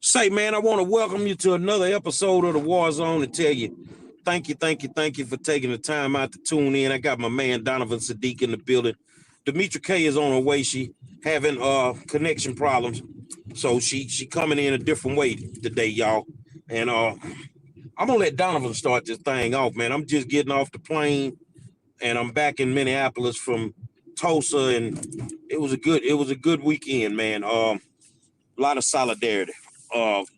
Say, man, I want to welcome you to another episode of the War Zone and tell you thank you for taking the time out to tune in. I got my man Donovan Sadiq in the building. Demetra K is on her way. She having connection problems, so she coming in a different way today, y'all. And I'm gonna let Donovan start this thing off, man. I'm just getting off the plane, and I'm back in Minneapolis from Tulsa, and it was a good weekend, man. A lot of solidarity.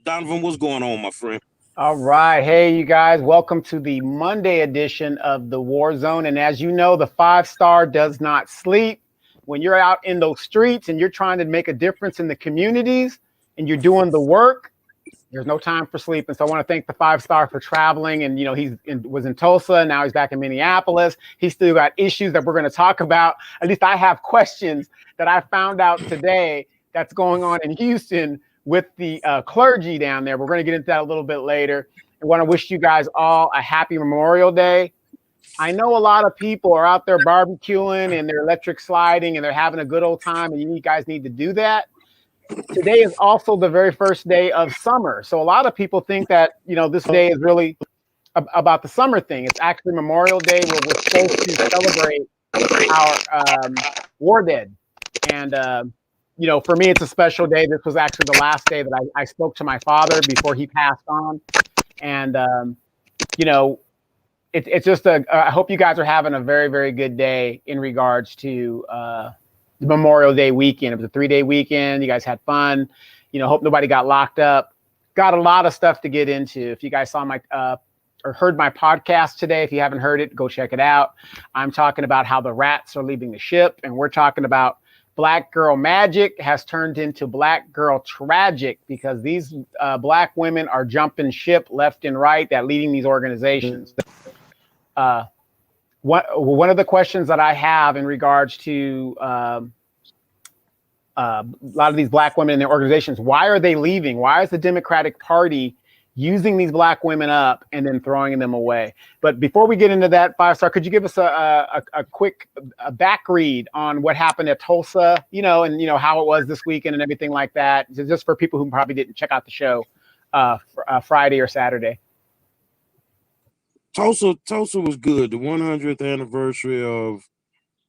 Donovan, what's going on, my friend? All right. Hey, you guys. Welcome to the Monday edition of the War Zone. And as you know, the 5-star does not sleep. When you're out in those streets and you're trying to make a difference in the communities and you're doing the work, there's no time for sleep. And so I want to thank the 5-star for traveling. And, was in Tulsa. Now he's back in Minneapolis. He's still got issues that we're going to talk about. At least I have questions that I found out today that's going on in Houston with the clergy down there. We're going to get into that a little bit later. I want to wish you guys all a happy Memorial Day. I know a lot of people are out there barbecuing and they're electric sliding and they're having a good old time, and you guys need to do that. Today is also the very first day of summer. So a lot of people think that, this day is really about the summer thing. It's actually Memorial Day where we're supposed to celebrate our war dead. And, for me, it's a special day. This was actually the last day that I spoke to my father before he passed on. And, it's just I hope you guys are having a very, very good day in regards to the Memorial Day weekend. It was a 3-day weekend. You guys had fun. Hope nobody got locked up. Got a lot of stuff to get into. If you guys saw my or heard my podcast today, if you haven't heard it, go check it out. I'm talking about how the rats are leaving the ship, and we're talking about Black girl magic has turned into Black girl tragic because these Black women are jumping ship left and right that leading these organizations. One of the questions that I have in regards to a lot of these Black women in their organizations, why are they leaving? Why is the Democratic Party using these Black women up and then throwing them away? But before we get into that, 5-star, could you give us a quick back read on what happened at Tulsa, and how it was this weekend and everything like that, just for people who probably didn't check out the show Friday or Saturday? Tulsa was good. The 100th anniversary of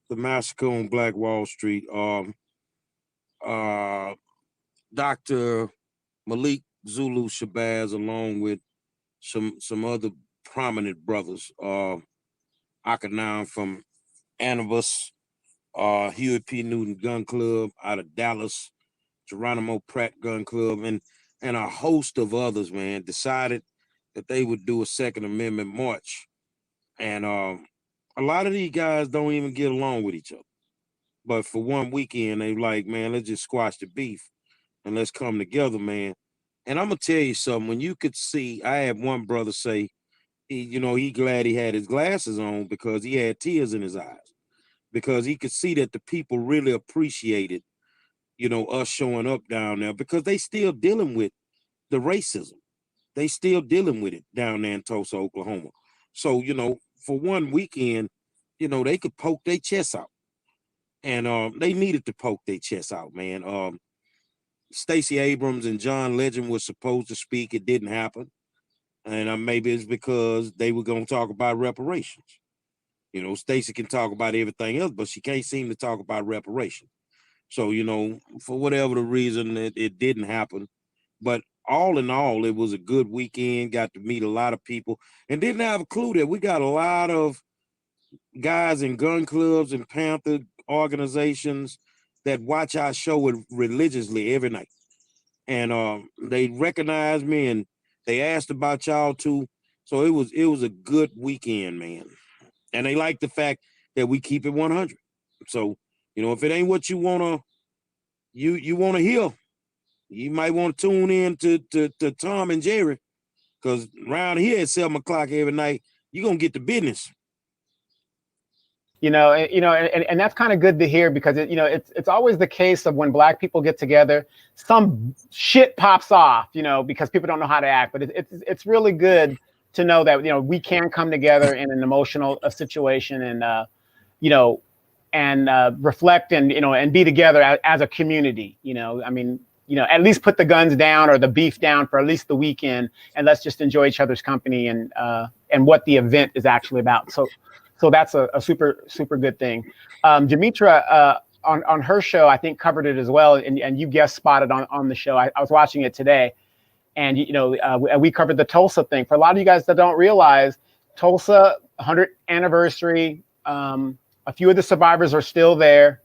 the massacre on Black Wall Street. Dr. Malik Zulu Shabazz, along with some other prominent brothers, Akanan from Anubis, Huey P. Newton Gun Club out of Dallas, Geronimo Pratt Gun Club, and a host of others, man, decided that they would do a Second Amendment march. And a lot of these guys don't even get along with each other. But for one weekend, they like, man, let's just squash the beef and let's come together, man. And I'm gonna tell you something. When you could see, I had one brother say, he glad he had his glasses on because he had tears in his eyes, because he could see that the people really appreciated, us showing up down there, because they still dealing with the racism. They still dealing with it down there in Tulsa, Oklahoma. So, for one weekend, they could poke their chests out. And they needed to poke their chests out, man. Stacey Abrams and John Legend was supposed to speak. It didn't happen. And maybe it's because they were going to talk about reparations. Stacey can talk about everything else, but she can't seem to talk about reparations. So, for whatever the reason, it didn't happen. But all in all, it was a good weekend. Got to meet a lot of people and didn't have a clue that we got a lot of guys in gun clubs and Panther organizations that watch our show religiously every night. And they recognized me and they asked about y'all too. So it was a good weekend, man. And they like the fact that we keep it 100. So, if it ain't what you wanna hear, you might want to tune in to Tom and Jerry, because around here at 7:00 every night, you're gonna get the business. And that's kind of good to hear, because it's always the case of when Black people get together, some shit pops off, because people don't know how to act. But it's really good to know that we can come together in an emotional situation and reflect and be together as a community. at least put the guns down or the beef down for at least the weekend, and let's just enjoy each other's company and what the event is actually about. So that's a super super good thing. Demetra on her show, I think, covered it as well, and you guest spotted on the show. I was watching it today, and we covered the Tulsa thing. For a lot of you guys that don't realize, Tulsa 100th anniversary. A few of the survivors are still there,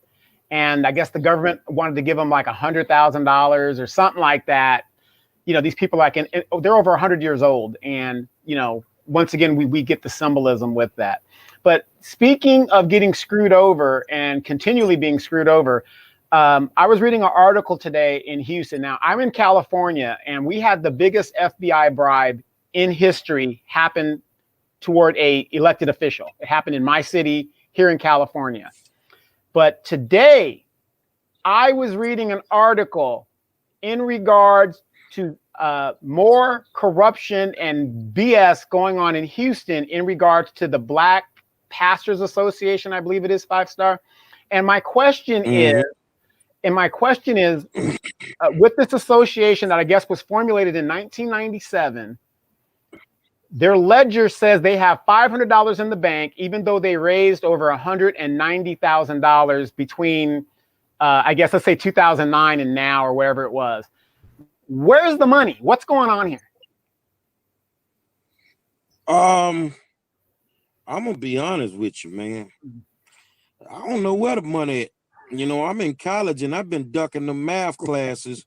and I guess the government wanted to give them like $100,000 or something like that. These people they're over 100 years old, and once again we get the symbolism with that. But speaking of getting screwed over and continually being screwed over, I was reading an article today in Houston. Now, I'm in California, and we had the biggest FBI bribe in history happen toward a elected official. It happened in my city here in California. But today, I was reading an article in regards to more corruption and BS going on in Houston in regards to the Black Pastors Association, I believe it is, 5-star. And my question is, with this association that I guess was formulated in 1997, their ledger says they have $500 in the bank, even though they raised over $190,000 between, I guess, let's say 2009 and now, or wherever it was. Where's the money? What's going on here? I'm gonna be honest with you, man. I don't know where the money at. I'm in college and I've been ducking the math classes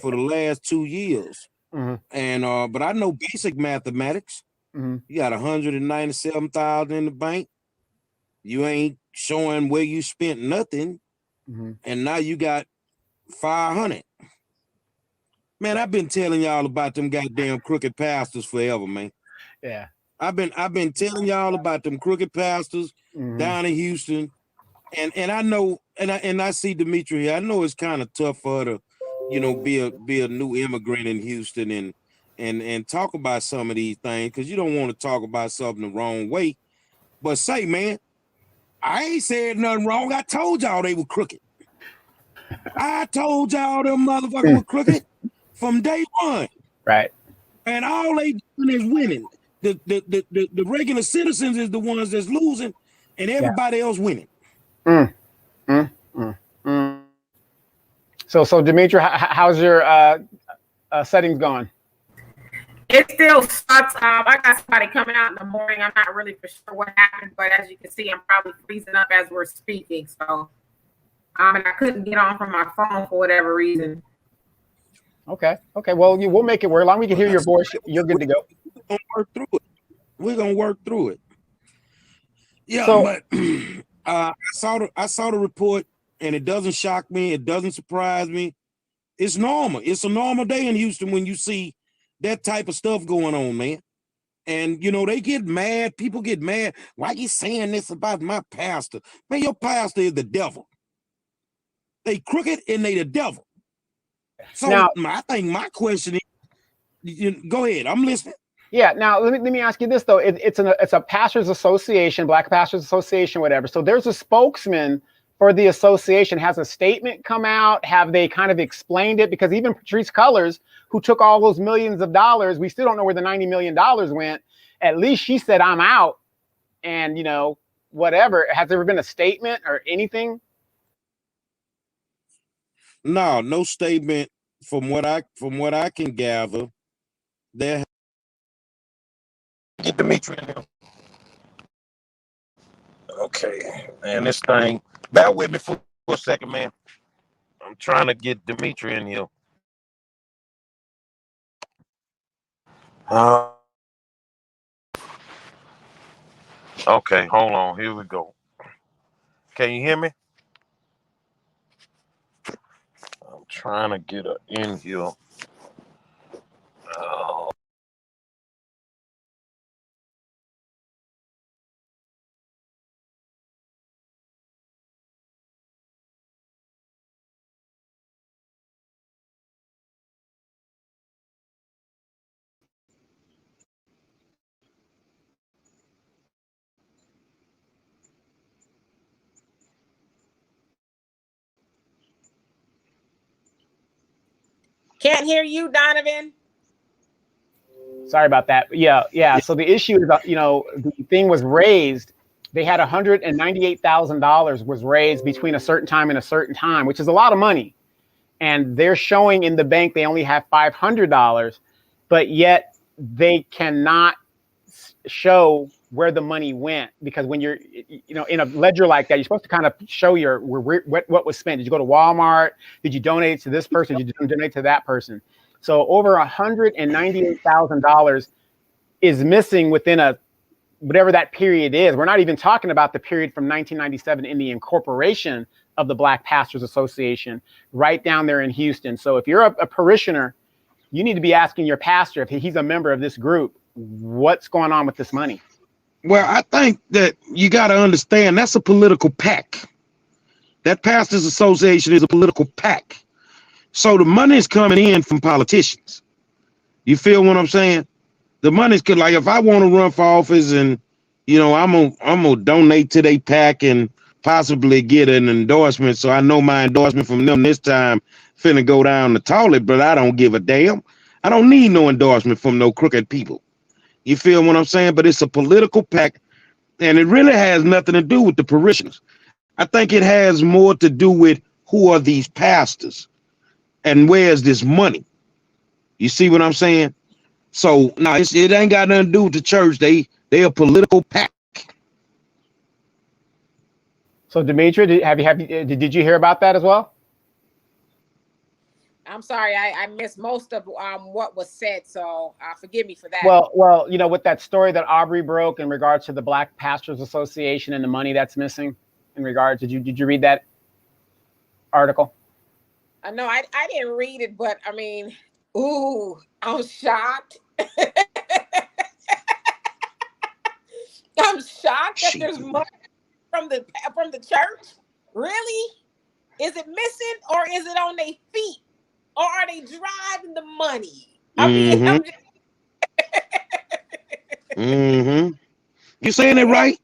for the last 2 years. Mm-hmm. And but I know basic mathematics. Mm-hmm. You got 197,000 in the bank. You ain't showing where you spent nothing, Mm-hmm. and now you got 500. Man, I've been telling y'all about them goddamn crooked pastors forever, man. Yeah. I've been telling y'all about them crooked pastors Mm-hmm. down in Houston, and I know, and I see Demetra here. I know it's kind of tough for her to, be a new immigrant in Houston and talk about some of these things because you don't want to talk about something the wrong way. But say, man, I ain't said nothing wrong. I told y'all they were crooked. I told y'all them motherfuckers were crooked from day one. Right. And all they doing is winning. The regular citizens is the ones that's losing, and everybody else winning. So Demetra, how's your settings going? It still sucks. I got somebody coming out in the morning. I'm not really for sure what happened, but as you can see, I'm probably freezing up as we're speaking. So, and I couldn't get on from my phone for whatever reason. Okay. Well, we'll make it work. As long as we can hear your voice, you're good to go. We're gonna work through it. Yeah, but I saw the report, and it doesn't shock me. It doesn't surprise me. It's normal. It's a normal day in Houston when you see that type of stuff going on, man. And they get mad. People get mad. Why you saying this about my pastor? Man, your pastor is the devil. They crooked and they the devil. So now, I think my question is, go ahead. I'm listening. Yeah. Now let me ask you this though. It's a pastors association, Black Pastors Association, whatever. So there's a spokesman for the association. Has a statement come out? Have they kind of explained it? Because even Patrice Cullors, who took all those millions of dollars, we still don't know where the $90 million went. At least she said, I'm out. And whatever. Has there been a statement or anything? No statement from what I can gather. There. Get Demetra in here. Okay, and this thing. Bear with me for a second, man. I'm trying to get Demetra in here. Okay, hold on. Here we go. Can you hear me? I'm trying to get her in here. Can't hear you, Donovan. Sorry about that. Yeah. So the issue is, the thing was raised. They had $198,000 was raised between a certain time and a certain time, which is a lot of money. And they're showing in the bank they only have $500, but yet they cannot show where the money went, because when you're, in a ledger like that, you're supposed to kind of show what was spent. Did you go to Walmart? Did you donate to this person? Did you donate to that person? So over $198,000 is missing within whatever that period is. We're not even talking about the period from 1997 in the incorporation of the Black Pastors Association right down there in Houston. So if you're a parishioner, you need to be asking your pastor, if he's a member of this group, what's going on with this money? Well, I think that you got to understand that's a political pact. That Pastors Association is a political pact. So the money is coming in from politicians. You feel what I'm saying? The money's good. Like if I want to run for office and, I'm gonna donate to their PAC and possibly get an endorsement. So I know my endorsement from them this time finna go down the toilet, but I don't give a damn. I don't need no endorsement from no crooked people. You feel what I'm saying? But it's a political pact, and it really has nothing to do with the parishioners. I think it has more to do with who are these pastors and where's this money. You see what I'm saying? So no, it ain't got nothing to do with the church. They a political pact. So Demetria, did you hear about that as well? I'm sorry, I missed most of what was said, so forgive me for that. Well, with that story that Aubrey broke in regards to the Black Pastors Association and the money that's missing, did you read that article? No, I didn't read it, but I mean, I'm shocked. I'm shocked that there's money from the church. Really? Is it missing, or is it on their feet? Or are they driving the money? I mean, I'm just... You saying it right?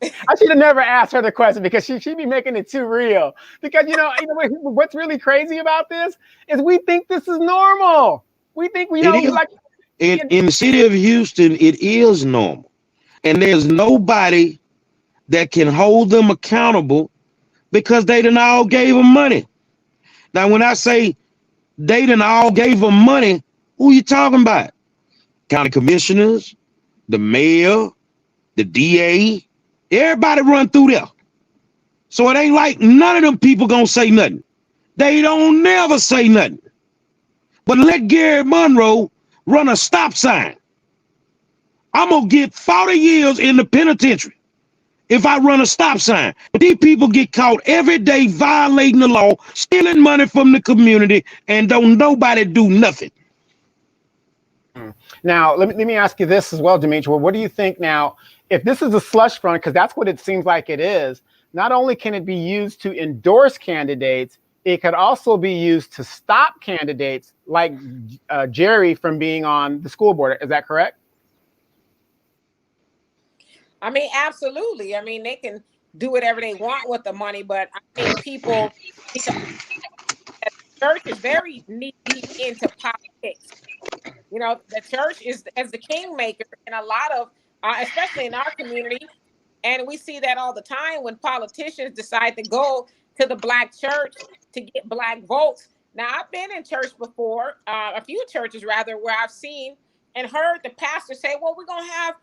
I should have never asked her the question, because she'd be making it too real. Because what's really crazy about this is we think this is normal. We think in the city of Houston, it is normal, and there's nobody that can hold them accountable because they done all gave them money. Now, when I say they done all gave them money, who you talking about? County commissioners, the mayor, the DA, everybody run through there. So it ain't like none of them people gonna say nothing. They don't never say nothing. But let Gary Monroe run a stop sign. I'm gonna get 40 years in the penitentiary if I run a stop sign. But these people get caught every day violating the law, stealing money from the community, and don't nobody do nothing. Now, let me ask you this as well, Demetria. What do you think now, if this is a slush fund, because that's what it seems like it is, not only can it be used to endorse candidates, it could also be used to stop candidates like Jerry from being on the school board. Is that correct? I mean, absolutely. I mean, they can do whatever they want with the money, but I think people, the church is very knee deep into politics. The church is as the kingmaker in a lot of, especially in our community. And we see that all the time when politicians decide to go to the Black church to get Black votes. Now, I've been in church before, a few churches rather, where I've seen and heard the pastor say, well, we're going to have,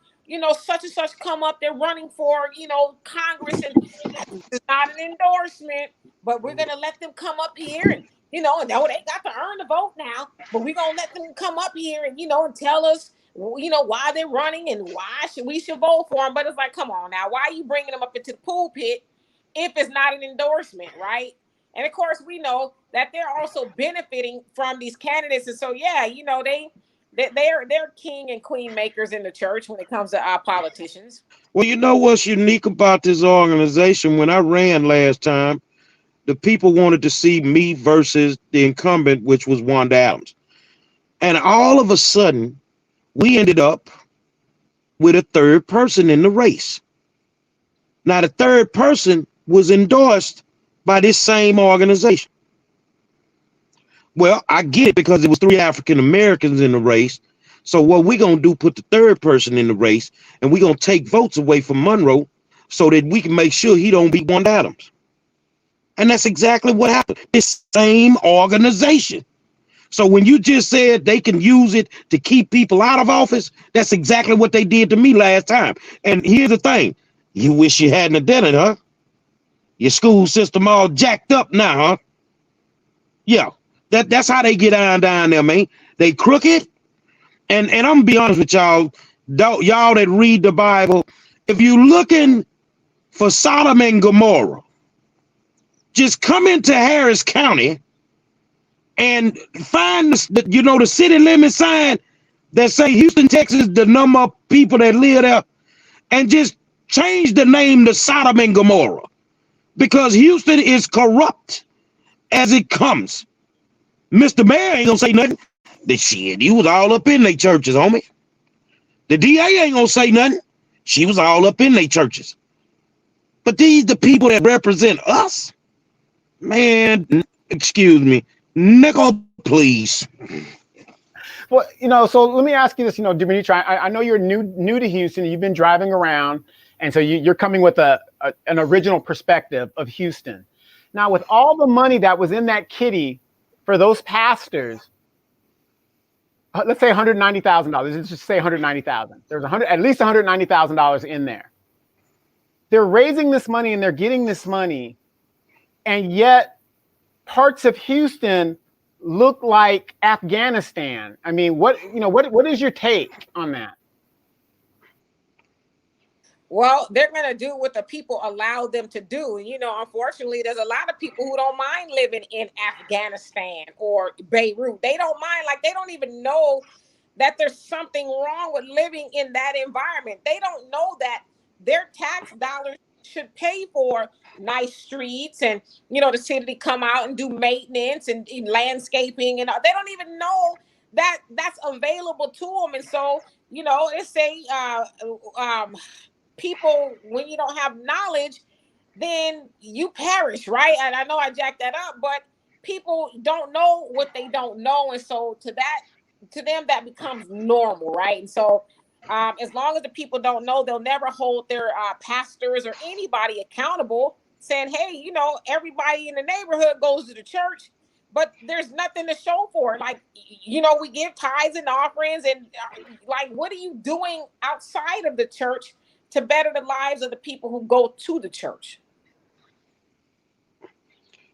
such and such come up. They're running for, Congress, and it's not an endorsement, but we're going to let them come up here and, and no, they got to earn the vote now, but we're going to let them come up here and, and tell us, why they're running and why we should vote for them. But it's like, come on now, why are you bringing them up into the pulpit if it's not an endorsement, right? And of course, we know that they're also benefiting from these candidates. And so, yeah, they're king and queen makers in the church when it comes to our politicians. Well, you know what's unique about this organization? When I ran last time, the people wanted to see me versus the incumbent, which was Wanda Adams. And all of a sudden, we ended up with a third person in the race. Now, the third person was endorsed by this same organization. Well, I get it because it was 3 African Americans in the race. So what we gonna do, put the third person in the race, and we gonna take votes away from Monroe so that we can make sure he don't beat Wanda Adams. And that's exactly what happened. This same organization. So when you just said they can use it to keep people out of office, that's exactly what they did to me last time. And here's the thing. You wish you hadn't done it, huh? Your school system all jacked up now, huh? Yeah. That's how they get on down there, man. They crooked. And I'm gonna be honest with y'all, y'all that read the Bible, if you're looking for Sodom and Gomorrah, just come into Harris County and find the city limit sign that say Houston, Texas, the number of people that live there, and just change the name to Sodom and Gomorrah, because Houston is corrupt as it comes. Mr. Mayor ain't gonna say nothing. The shit, you was all up in their churches, homie. The DA ain't gonna say nothing. She was all up in their churches. But these the people that represent us. Man, excuse me. Nickel, please. Well, so let me ask you this, Dimitri, I know you're new to Houston. You've been driving around, and so you're coming with an original perspective of Houston. Now, with all the money that was in that kitty for those pastors, let's say $190,000. Let's just say $190,000. There's at least $190,000 in there. They're raising this money and they're getting this money, and yet parts of Houston look like Afghanistan. I mean, what is your take on that? Well, they're going to do what the people allow them to do. And, unfortunately, there's a lot of people who don't mind living in Afghanistan or Beirut. They don't mind. Like, they don't even know that there's something wrong with living in that environment. They don't know that their tax dollars should pay for nice streets and, the city to come out and do maintenance and landscaping. And they don't even know that that's available to them. And so, it's people, when you don't have knowledge, then you perish, right? And I know I jacked that up, but people don't know what they don't know. And so to them, that becomes normal, right? And so as long as the people don't know, they'll never hold their pastors or anybody accountable, saying, hey, everybody in the neighborhood goes to the church, but there's nothing to show for it. Like, we give tithes and offerings, and like, what are you doing outside of the church to better the lives of the people who go to the church?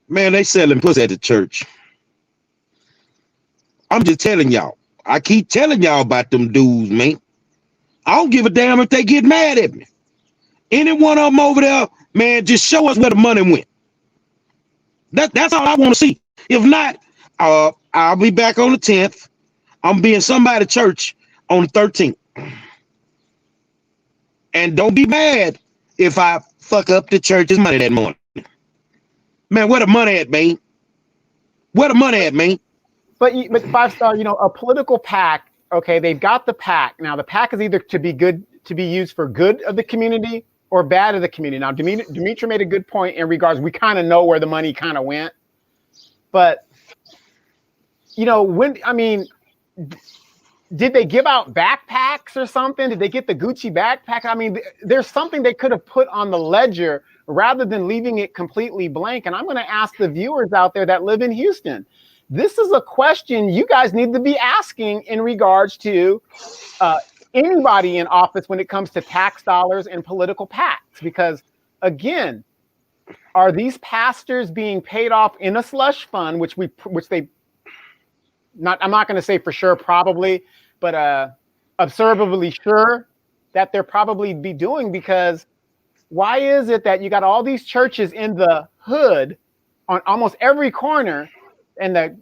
Man, they selling pussy at the church. I'm just telling y'all. I keep telling y'all about them dudes, man. I don't give a damn if they get mad at me. Any one of them over there, man, just show us where the money went. That's all I want to see. If not, I'll be back on the 10th. I'm being somebody to church on the 13th. And don't be mad if I fuck up the church's money that morning. Man, where the money at, man? Where the money at, man? But 5-star, a political PAC, okay, they've got the PAC. Now, the PAC is either to be used for good of the community or bad of the community. Now, Dimitri made a good point in regards, we kind of know where the money kind of went. But, did they give out backpacks or something? Did they get the Gucci backpack? I mean, there's something they could have put on the ledger rather than leaving it completely blank. And I'm going to ask the viewers out there that live in Houston. This is a question you guys need to be asking in regards to anybody in office when it comes to tax dollars and political PACs. Because, again, are these pastors being paid off in a slush fund, I'm not going to say for sure, probably, but observably sure that they're probably be doing? Because why is it that you got all these churches in the hood on almost every corner and the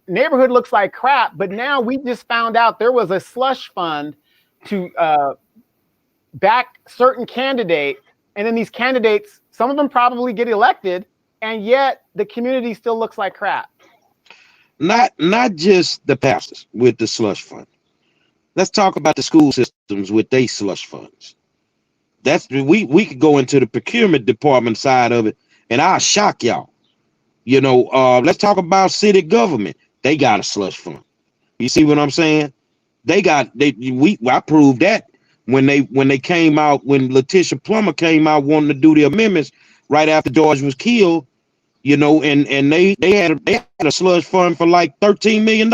neighborhood looks like crap, but now we just found out there was a slush fund to back certain candidate, and then these candidates, some of them probably get elected, and yet the community still looks like crap. Not just the pastors with the slush fund. Let's talk about the school systems with their slush funds. We could go into the procurement department side of it, and I'll shock y'all. Let's talk about city government. they got a slush fund. You see what I'm saying? I proved that when they came out, when Letitia Plummer came out wanting to do the amendments right after George was killed, you know, and they had a slush fund for like $13 million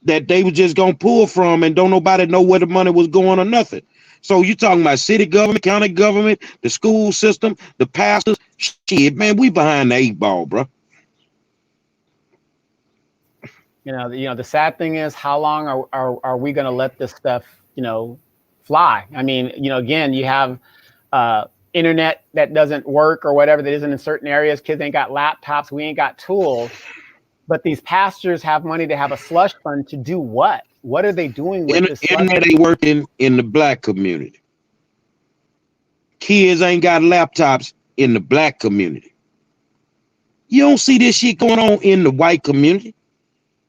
that they were just gonna pull from, and don't nobody know where the money was going or nothing. So you talking about city government, county government, the school system, the pastors? Shit, man, we behind the 8 ball, bro. You know, the sad thing is, how long are we going to let this stuff, fly? I mean, again, you have internet that doesn't work or whatever, that isn't in certain areas. Kids ain't got laptops. We ain't got tools. But these pastors have money to have a slush fund to do what? What are they doing with this? Internet ain't working in the black community. Kids ain't got laptops in the black community. You don't see this shit going on in the white community.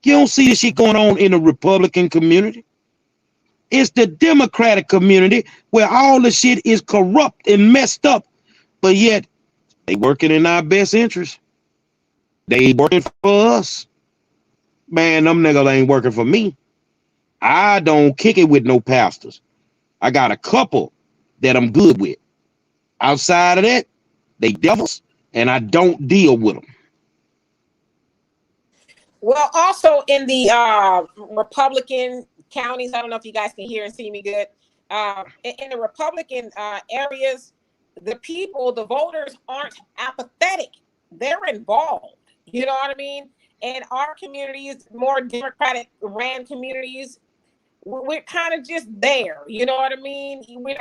You don't see this shit going on in the Republican community. It's the Democratic community where all the shit is corrupt and messed up, but yet they working in our best interest. They working for us. Man, them niggas ain't working for me. I don't kick it with no pastors. I got a couple that I'm good with. Outside of that, they devils, and I don't deal with them. Well, also in the Republican counties, I don't know if you guys can hear and see me good. In the Republican areas, the people, the voters aren't apathetic. They're involved. You know what I mean? And our communities, more Democratic ran communities, we're kind of just there. You know what I mean? We're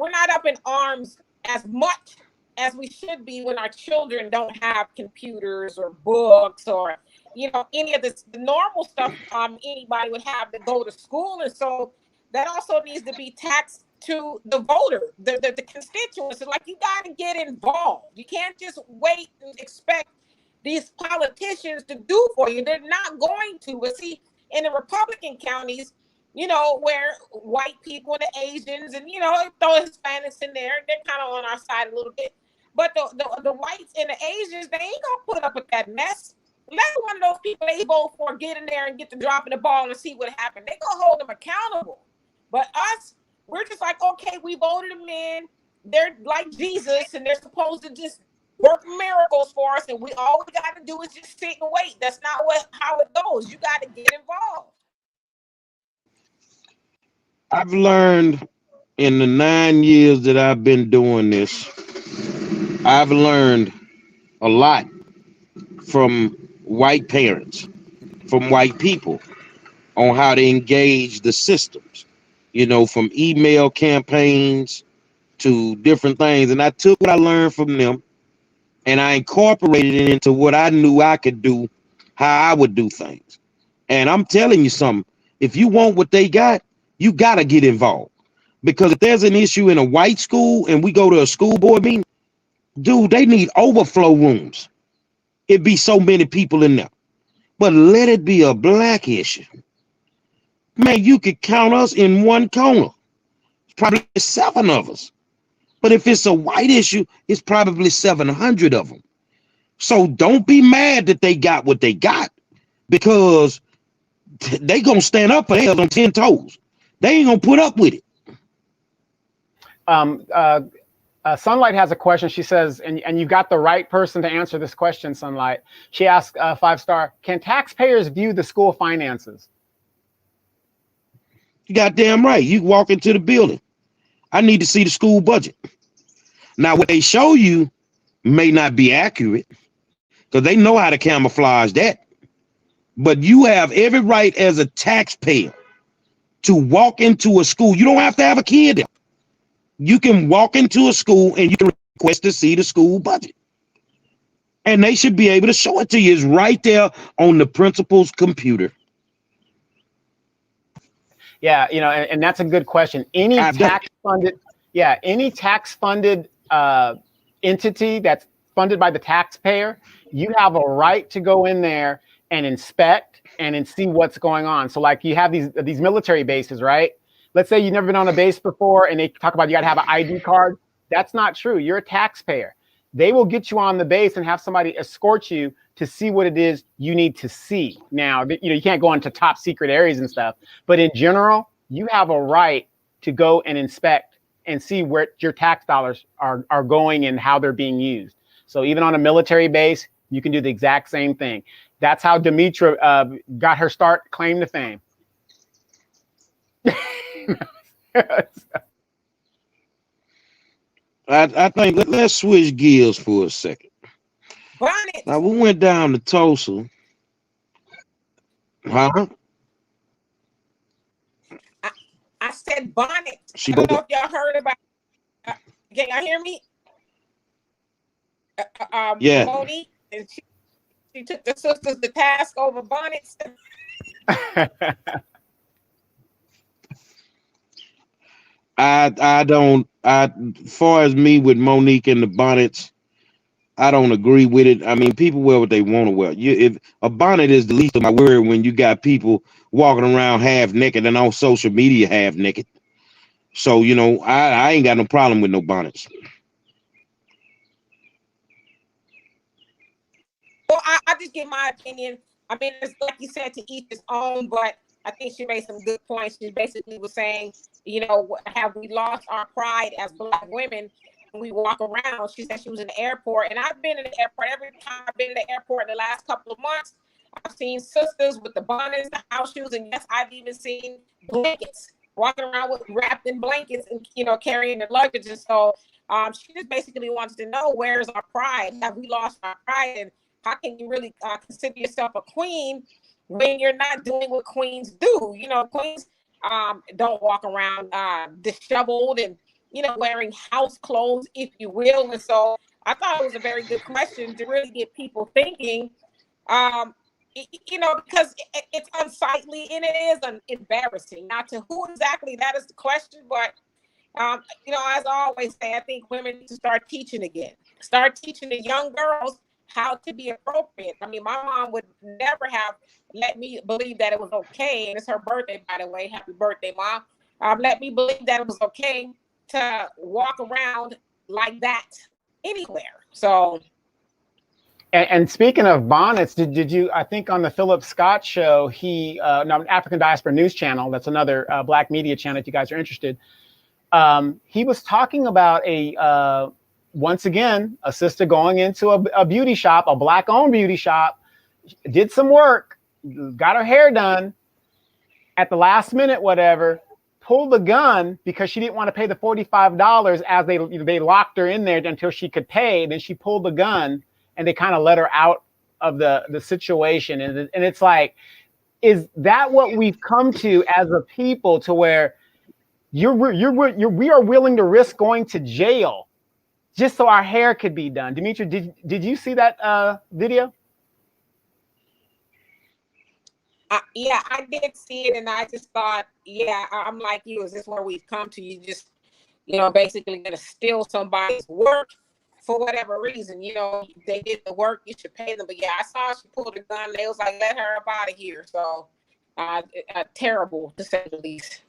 not up in arms as much as we should be when our children don't have computers or books or, any of this the normal stuff anybody would have to go to school. And so that also needs to be taxed to the voter, the constituents. Like, you got to get involved. You can't just wait and expect these politicians to do for you. They're not going to. But see, in the Republican counties, where white people and the Asians and, throw Hispanics in there, they're kind of on our side a little bit. But the whites and the Asians, they ain't going to put up with that mess. Let one of those people they vote for get in there and get to dropping the ball and see what happened. They're going to hold them accountable. But us, we're just like, okay, we voted them in. They're like Jesus, and they're supposed to just work miracles for us. And all we got to do is just sit and wait. That's not how it goes. You got to get involved. I've learned in the 9 years that I've been doing this, I've learned a lot from white parents, from white people, on how to engage the systems, from email campaigns to different things. And I took what I learned from them and I incorporated it into what I knew I could do, how I would do things. And I'm telling you something, if you want what they got, you got to get involved. Because if there's an issue in a white school and we go to a school board meeting, dude, they need overflow rooms. It'd be so many people in there. But let it be a black issue. Man, you could count us in one corner. Probably 7 of us. But if it's a white issue, it's probably 700 of them. So don't be mad that they got what they got, because they gonna stand up for theirs on 10 toes. They ain't gonna put up with it. Sunlight has a question. She says, and you got the right person to answer this question, Sunlight. She asked, 5-star, can taxpayers view the school finances? You goddamn right. You walk into the building. I need to see the school budget. Now, what they show you may not be accurate because they know how to camouflage that. But you have every right as a taxpayer to walk into a school. You don't have to have a kid there. You can walk into a school and you can request to see the school budget. And they should be able to show it to you. It's right there on the principal's computer. Yeah, and that's a good question. Any tax-funded entity that's funded by the taxpayer, you have a right to go in there and inspect and see what's going on. So like you have these military bases, right? Let's say you've never been on a base before and they talk about you got to have an ID card. That's not true. You're a taxpayer. they will get you on the base and have somebody escort you to see what it is you need to see. Now, you can't go into top secret areas and stuff, but in general, you have a right to go and inspect and see where your tax dollars are going and how they're being used. So even on a military base, you can do the exact same thing. That's how Demetra got her start, claim to fame. I think let's switch gears for a second. Bonnet. Now we went down to Tulsa. Huh? I said bonnet. She I don't know broke if y'all heard about. Can y'all hear me? Yeah. Monique, and she took the sisters to task over bonnets. I don't. As far as me with Monique and the bonnets, I don't agree with it. I mean, people wear what they want to wear. If a bonnet is the least of my worry when you got people walking around half naked and on social media half naked. So I ain't got no problem with no bonnets. Well, I just give my opinion. I mean, it's like you said, to each his own, but I think she made some good points. She basically was saying, have we lost our pride as Black women when we walk around? She said she was in the airport, and I've been in the airport. Every time I've been in the airport in the last couple of months, I've seen sisters with the bonnets, the house shoes, and yes, I've even seen blankets walking around with wrapped in blankets and carrying their luggage. And so she just basically wants to know, where is our pride? Have we lost our pride? And how can you really consider yourself a queen when you're not doing what queens do? Queens don't walk around disheveled and wearing house clothes, if you will. And so I thought it was a very good question to really get people thinking. Because it's unsightly and it is embarrassing. Now, to who exactly, that is the question. But as I always say, I think women need to start teaching again. Start teaching the young girls how to be appropriate. I mean, my mom would never have let me believe that it was okay. And it's her birthday, by the way. Happy birthday, Mom. Let me believe that it was okay to walk around like that anywhere. So. And speaking of bonnets, did you, I think on the Philip Scott show, African Diaspora News Channel, that's another Black media channel if you guys are interested. He was talking about once again, a sister going into a beauty shop, a Black-owned beauty shop, did some work, got her hair done, at the last minute, whatever, pulled the gun because she didn't want to pay the $45 as they locked her in there until she could pay. Then she pulled the gun and they kind of let her out of the situation. And it's like, is that what we've come to as a people, to where we are willing to risk going to jail just so our hair could be done? Demetra, did you see that video? Yeah, I did see it, and I just thought, yeah, I'm like you. Is this where we've come to? You just, basically going to steal somebody's work for whatever reason. They did the work, you should pay them. But yeah, I saw she pulled a gun. They was like, let her up out of here. So terrible, to say the least.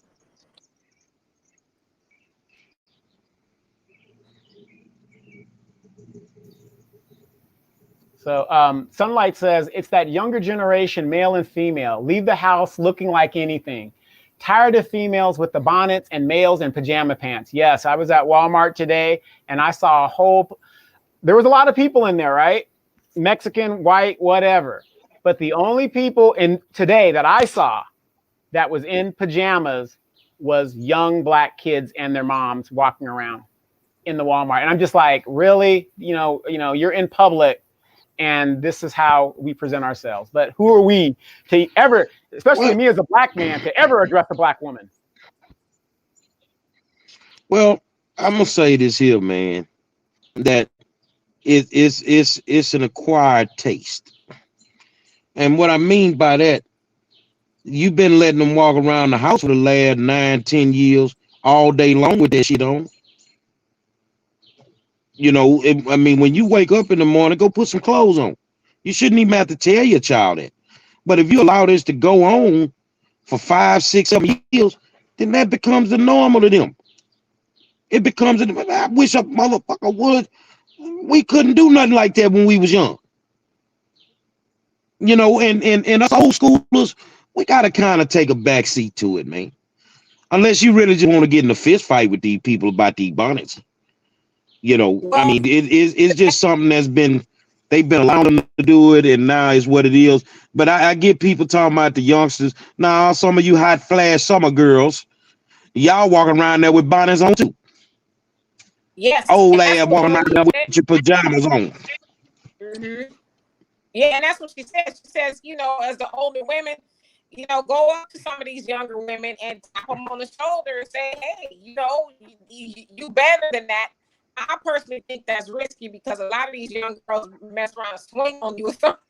So Sunlight says, it's that younger generation, male and female, leave the house looking like anything. Tired of females with the bonnets and males in pajama pants. Yes, I was at Walmart today and I saw there was a lot of people in there, right? Mexican, white, whatever. But the only people in today that I saw that was in pajamas was young Black kids and their moms walking around in the Walmart. And I'm just like, really? You're in public, and this is how we present ourselves. But who are we to ever, especially me as a Black man, to ever address a Black woman? Well, I'm gonna say this here, man, that it's an acquired taste. And what I mean by that, you've been letting them walk around the house for the last 9-10 years all day long with that shit on. I mean, when you wake up in the morning, go put some clothes on. You shouldn't even have to tell your child that. But if you allow this to go on for 5, 6, 7 years, then that becomes the normal to them. It becomes, I wish a motherfucker would We couldn't do nothing like that when we was young. You know, and us old schoolers, we gotta kind of take a back seat to it, man. Unless you really just want to get in a fist fight with these people about these bonnets. You know, I mean, it's just something they've been allowing them to do it, and now it's what it is. But I get people talking about the youngsters. Now, some of you hot flash summer girls, y'all walking around there with bonnets on too. Yes. Old ass walking around there with your pajamas on. Mm-hmm. Yeah, and that's what she says. She says, you know, as the older women, you know, go up to some of these younger women and tap them on the shoulder and say, hey, you know, you better than that. I personally think that's risky because a lot of these young girls mess around and swing on you or something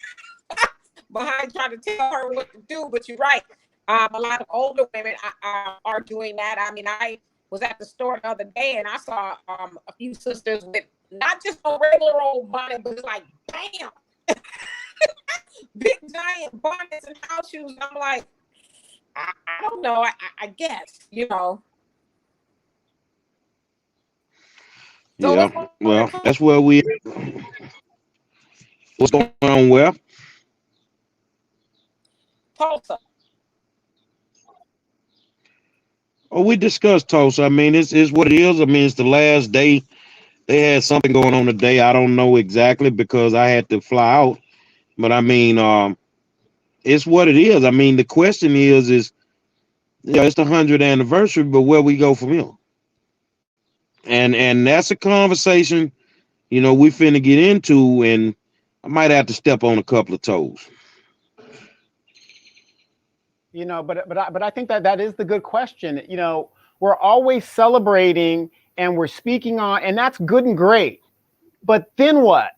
behind trying to tell her what to do. But you're right. A lot of older women are doing that. I mean, I was at the store the other day and I saw a few sisters with not just a regular old bonnet, but like, bam, big giant bonnets and house shoes. And I'm like, I don't know. I guess, you know. So yeah, well, that's where we. What's going on? Where? Tulsa. Oh, we discussed Tulsa. I mean, it's what it is. I mean, it's the last day. They had something going on today. I don't know exactly because I had to fly out. But I mean, it's what it is. I mean, the question is yeah, it's the 100th anniversary, but where we go from here? And that's a conversation, you know, we finna get into, and I might have to step on a couple of toes. You know, but I think that is the good question. You know, we're always celebrating and we're speaking on, and that's good and great. But then what?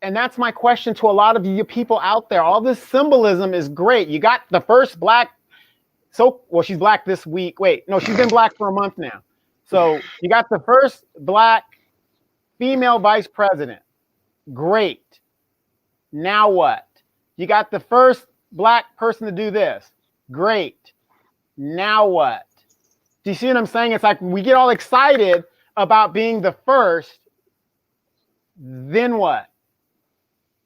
And that's my question to a lot of you people out there. All this symbolism is great. You got the first black, well, she's black this week. Wait, no, she's been black for a month now. So you got the first black female vice president. Great. Now what? You got the first black person to do this. Great. Now what? Do you see what I'm saying? It's like we get all excited about being the first. Then what?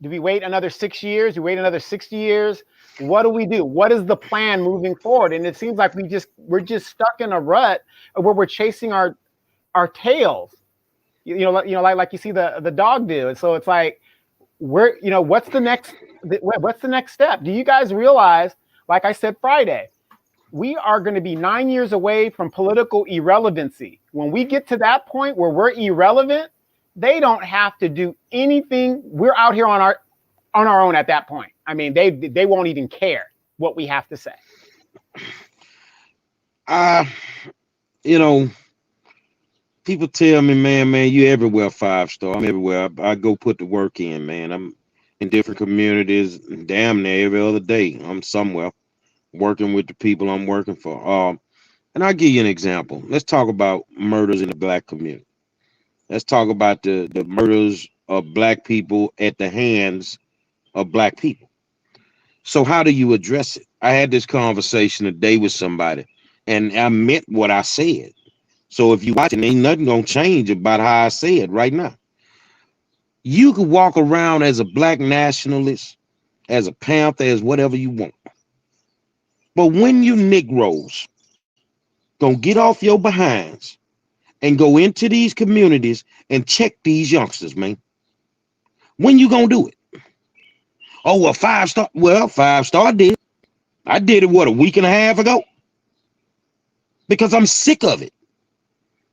Do we wait another 6 years? Do we wait another 60 years? What do we do? What is the plan moving forward? And it seems like we're just stuck in a rut where we're chasing our tails. You know, like you see the dog do. And so it's like, what's the next step? Do you guys realize, like I said Friday, we are going to be 9 years away from political irrelevancy. When we get to that point where we're irrelevant, they don't have to do anything. We're out here on our own at that point. I mean, they won't even care what we have to say. You know, people tell me, man, you everywhere 5-star. I'm everywhere. I go put the work in, man. I'm in different communities, damn near every other day. I'm somewhere working with the people I'm working for. And I'll give you an example. Let's talk about murders in the black community. Let's talk about the murders of black people at the hands of black people. So how do you address it? I had this conversation today with somebody, and I meant what I said. So if you watching, ain't nothing gonna change about how I say it right now. You could walk around as a black nationalist, as a Panther, as whatever you want. But when you Negroes gonna get off your behinds and go into these communities and check these youngsters, man? When you gonna do it? Oh, well, 5-star. Well, 5-star did. I did it, what, a week and a half ago? Because I'm sick of it.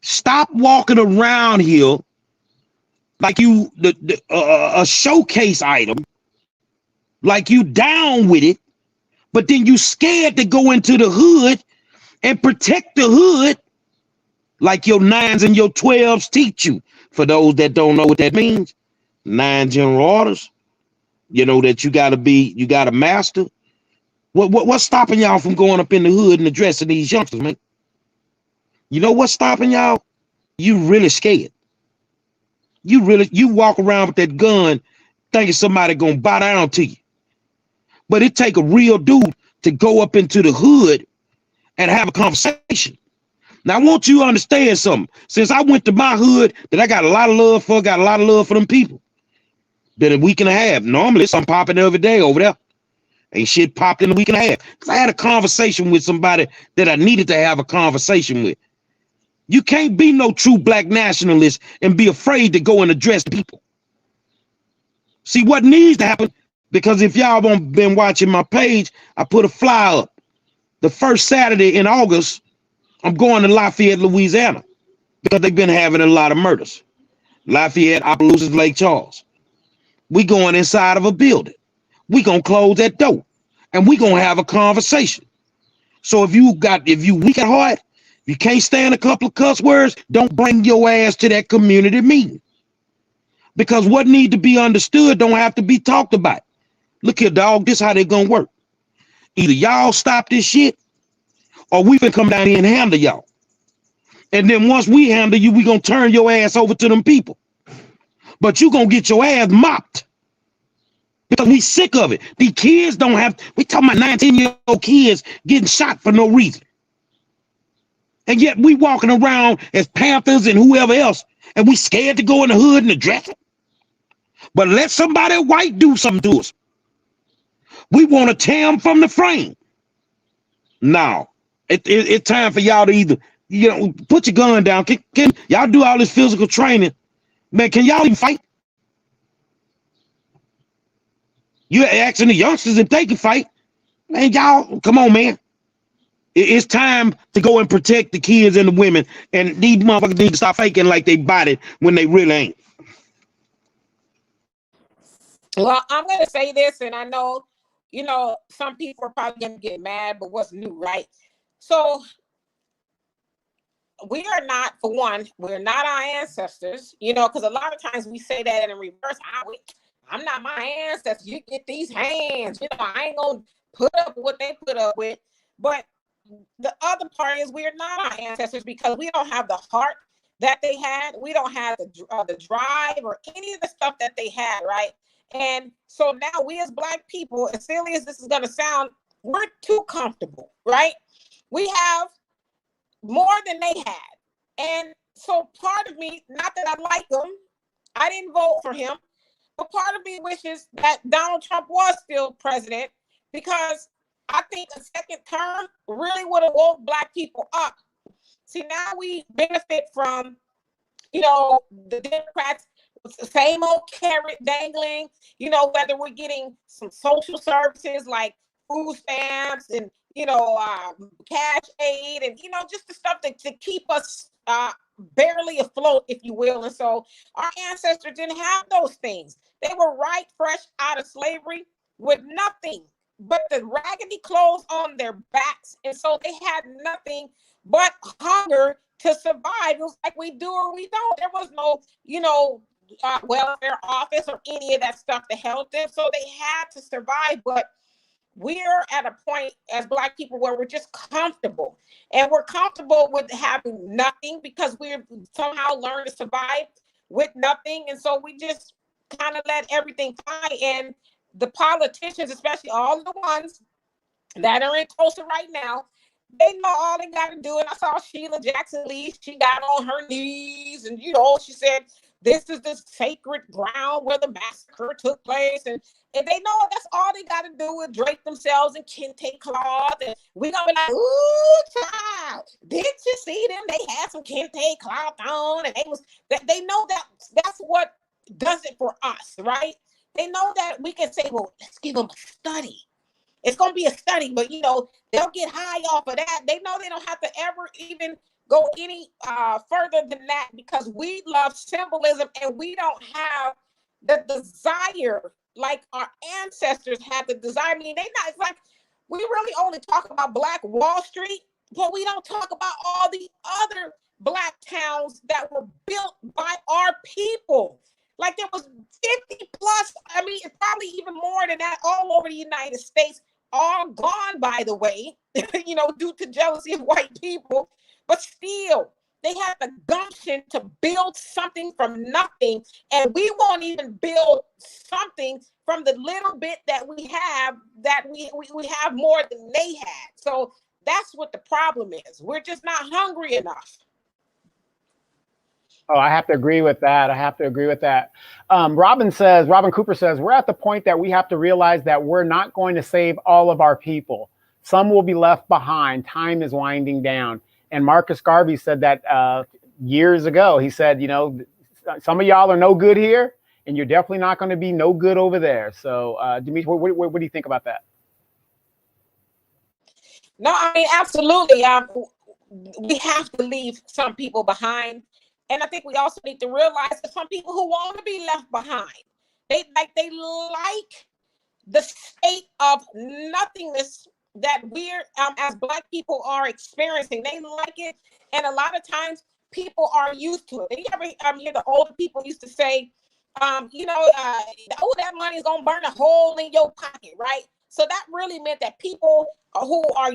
Stop walking around here like you a showcase item, like you down with it, but then you scared to go into the hood and protect the hood like your 9s and your 12s teach you. For those that don't know what that means, 9 general orders, you know, that you gotta master. What's stopping y'all from going up in the hood and addressing these youngsters, man? You know what's stopping y'all? You really scared. You walk around with that gun thinking somebody gonna bow down to you. But it take a real dude to go up into the hood and have a conversation. Now, I want you to understand something. Since I went to my hood that I got a lot of love for, them people. Been a week and a half. Normally, something popping every day over there. Ain't shit popped in a week and a half. Because I had a conversation with somebody that I needed to have a conversation with. You can't be no true black nationalist and be afraid to go and address people. See what needs to happen, because if y'all haven't been watching my page, I put a flyer up. The first Saturday in August, I'm going to Lafayette, Louisiana, because they've been having a lot of murders. Lafayette, Opelousas, Lake Charles. We going inside of a building. We gonna close that door, and we gonna have a conversation. So if you weak at heart, you can't stand a couple of cuss words, don't bring your ass to that community meeting. Because what need to be understood don't have to be talked about. Look here, dog, this how they gonna work. Either y'all stop this shit, or we finna come down here and handle y'all. And then once we handle you, we gonna turn your ass over to them people. But you gonna get your ass mopped. Because we sick of it. These kids don't have, we talking about 19-year-old kids getting shot for no reason. And yet we walking around as Panthers and whoever else, and we scared to go in the hood and address it. But let somebody white do something to us. We want to tear them from the frame. Now, it's time for y'all to either, put your gun down. Can y'all do all this physical training? Man, can y'all even fight? You're asking the youngsters if they can fight. Man, y'all, come on, man. It's time to go and protect the kids and the women. And these motherfuckers need to stop faking like they body when they really ain't. Well, I'm going to say this, and I know, some people are probably going to get mad, but what's new, right? So we are not, for one, we're not our ancestors, because a lot of times we say that in reverse. I'm not my ancestors. You get these hands. I ain't going to put up with what they put up with. But the other part is we're not our ancestors because we don't have the heart that they had. We don't have the drive or any of the stuff that they had, right? And so now we as Black people, as silly as this is going to sound, we're too comfortable, right? We have more than they had. And so part of me, not that I like him, I didn't vote for him, but part of me wishes that Donald Trump was still president, because I think a second term really would have woke Black people up. See, now we benefit from, the Democrats, the same old carrot dangling, whether we're getting some social services like food stamps and, cash aid and, just the stuff to keep us barely afloat, if you will. And so our ancestors didn't have those things. They were right fresh out of slavery with nothing but the raggedy clothes on their backs. And so they had nothing but hunger to survive. It was like we do or we don't. There was no, welfare office or any of that stuff to help them. So they had to survive. But we're at a point as Black people where we're just comfortable. And we're comfortable with having nothing because we've somehow learned to survive with nothing. And so we just kind of let everything fly. And the politicians, especially all of the ones that are in Tulsa right now, they know all they got to do. And I saw Sheila Jackson Lee. She got on her knees and, she said, this is the sacred ground where the massacre took place. And they know that's all they got to do is drape themselves in kente cloth. And we're going to be like, ooh, child, did you see them? They had some kente cloth on. And they know that that's what does it for us, right? They know that we can say, well, let's give them a study. It's going to be a study, but, they'll get high off of that. They know they don't have to ever even go any further than that because we love symbolism and we don't have the desire like our ancestors had the desire. I mean, it's like we really only talk about Black Wall Street, but we don't talk about all the other Black towns that were built by our people. Like there was 50 plus, probably even more than that all over the United States, all gone, by the way, due to jealousy of white people. But still, they had the gumption to build something from nothing. And we won't even build something from the little bit that we have, that we have more than they had. So That's what the problem is. We're just not hungry enough. Oh, I have to agree with that. Robin Cooper says, we're at the point that we have to realize that we're not going to save all of our people. Some will be left behind. Time is winding down. And Marcus Garvey said that years ago. He said, some of y'all are no good here, and you're definitely not going to be no good over there. So, Demetri, what do you think about that? No, I mean, absolutely. We have to leave some people behind. And I think we also need to realize that some people who want to be left behind, they like the state of nothingness that we're as Black people are experiencing. They like it, and a lot of times people are used to it. And you ever hear the older people used to say, that money is gonna burn a hole in your pocket, right? So that really meant that people who are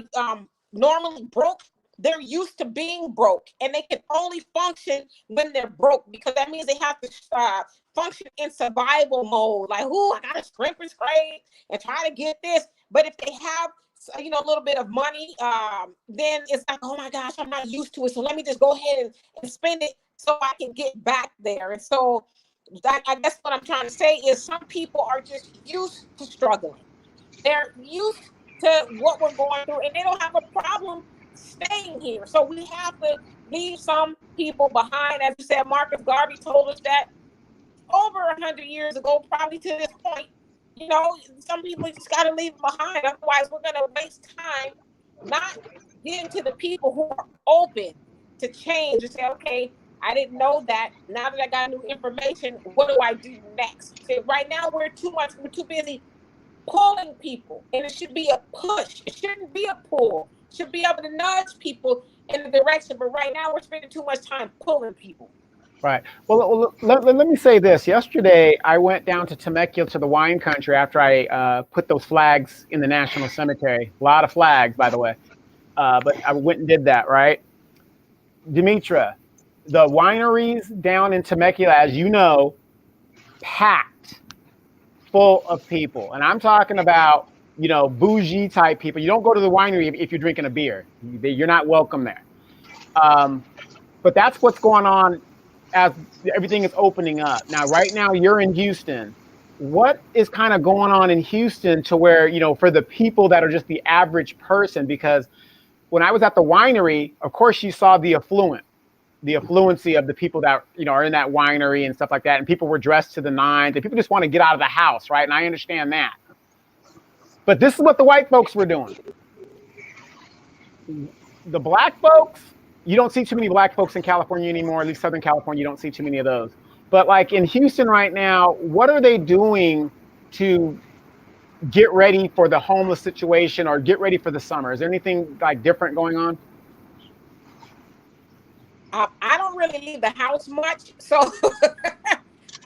normally broke, they're used to being broke, and they can only function when they're broke, because that means they have to function in survival mode. Like, I gotta scrimp and scrape and try to get this. But if they have, a little bit of money, then it's like, oh my gosh, I'm not used to it. So let me just go ahead and spend it so I can get back there. And so I guess what I'm trying to say is some people are just used to struggling. They're used to what we're going through, and they don't have a problem staying here. So we have to leave some people behind. As you said, Marcus Garvey told us that over 100 years ago, probably to this point. Some people just got to leave behind. Otherwise, we're going to waste time not getting to the people who are open to change and say, okay, I didn't know that. Now that I got new information, what do I do next? See, right now, we're too busy pulling people, and it should be a push. It shouldn't be a pull. It should be able to nudge people in the direction. But right now, we're spending too much time pulling people. Right. Well, let me say this. Yesterday, I went down to Temecula to the wine country after I put those flags in the National Cemetery. A lot of flags, by the way. But I went and did that, right? Demetra, the wineries down in Temecula, as you know, packed full of people. And I'm talking about, bougie type people. You don't go to the winery if you're drinking a beer. You're not welcome there. But that's what's going on as everything is opening up. Now, right now, you're in Houston. What is kind of going on in Houston to where, for the people that are just the average person? Because when I was at the winery, of course, you saw the affluency of the people that, are in that winery and stuff like that. And people were dressed to the nines, and people just want to get out of the house, right? And I understand that. But this is what the white folks were doing. The Black folks, you don't see too many Black folks in California anymore, at least Southern California, you don't see too many of those. But like in Houston right now, what are they doing to get ready for the homeless situation or get ready for the summer? Is there anything like different going on? I don't really leave the house much. So,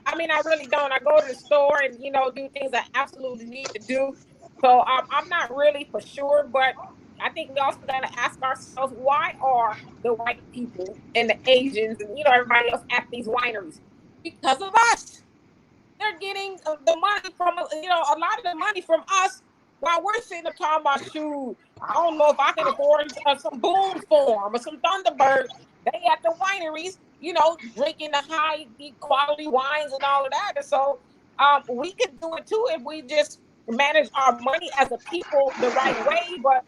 I mean, I really don't. I go to the store and, do things I absolutely need to do. So I'm not really for sure, but I think we also got to ask ourselves, why are the white people and the Asians and, everybody else at these wineries? Because of us. They're getting the money from, a lot of the money from us while we're sitting there talking about, shoot, I don't know if I can afford some Boom Form or some Thunderbird. They at the wineries, drinking the high quality wines and all of that. And so we could do it too if we just manage our money as a people the right way, but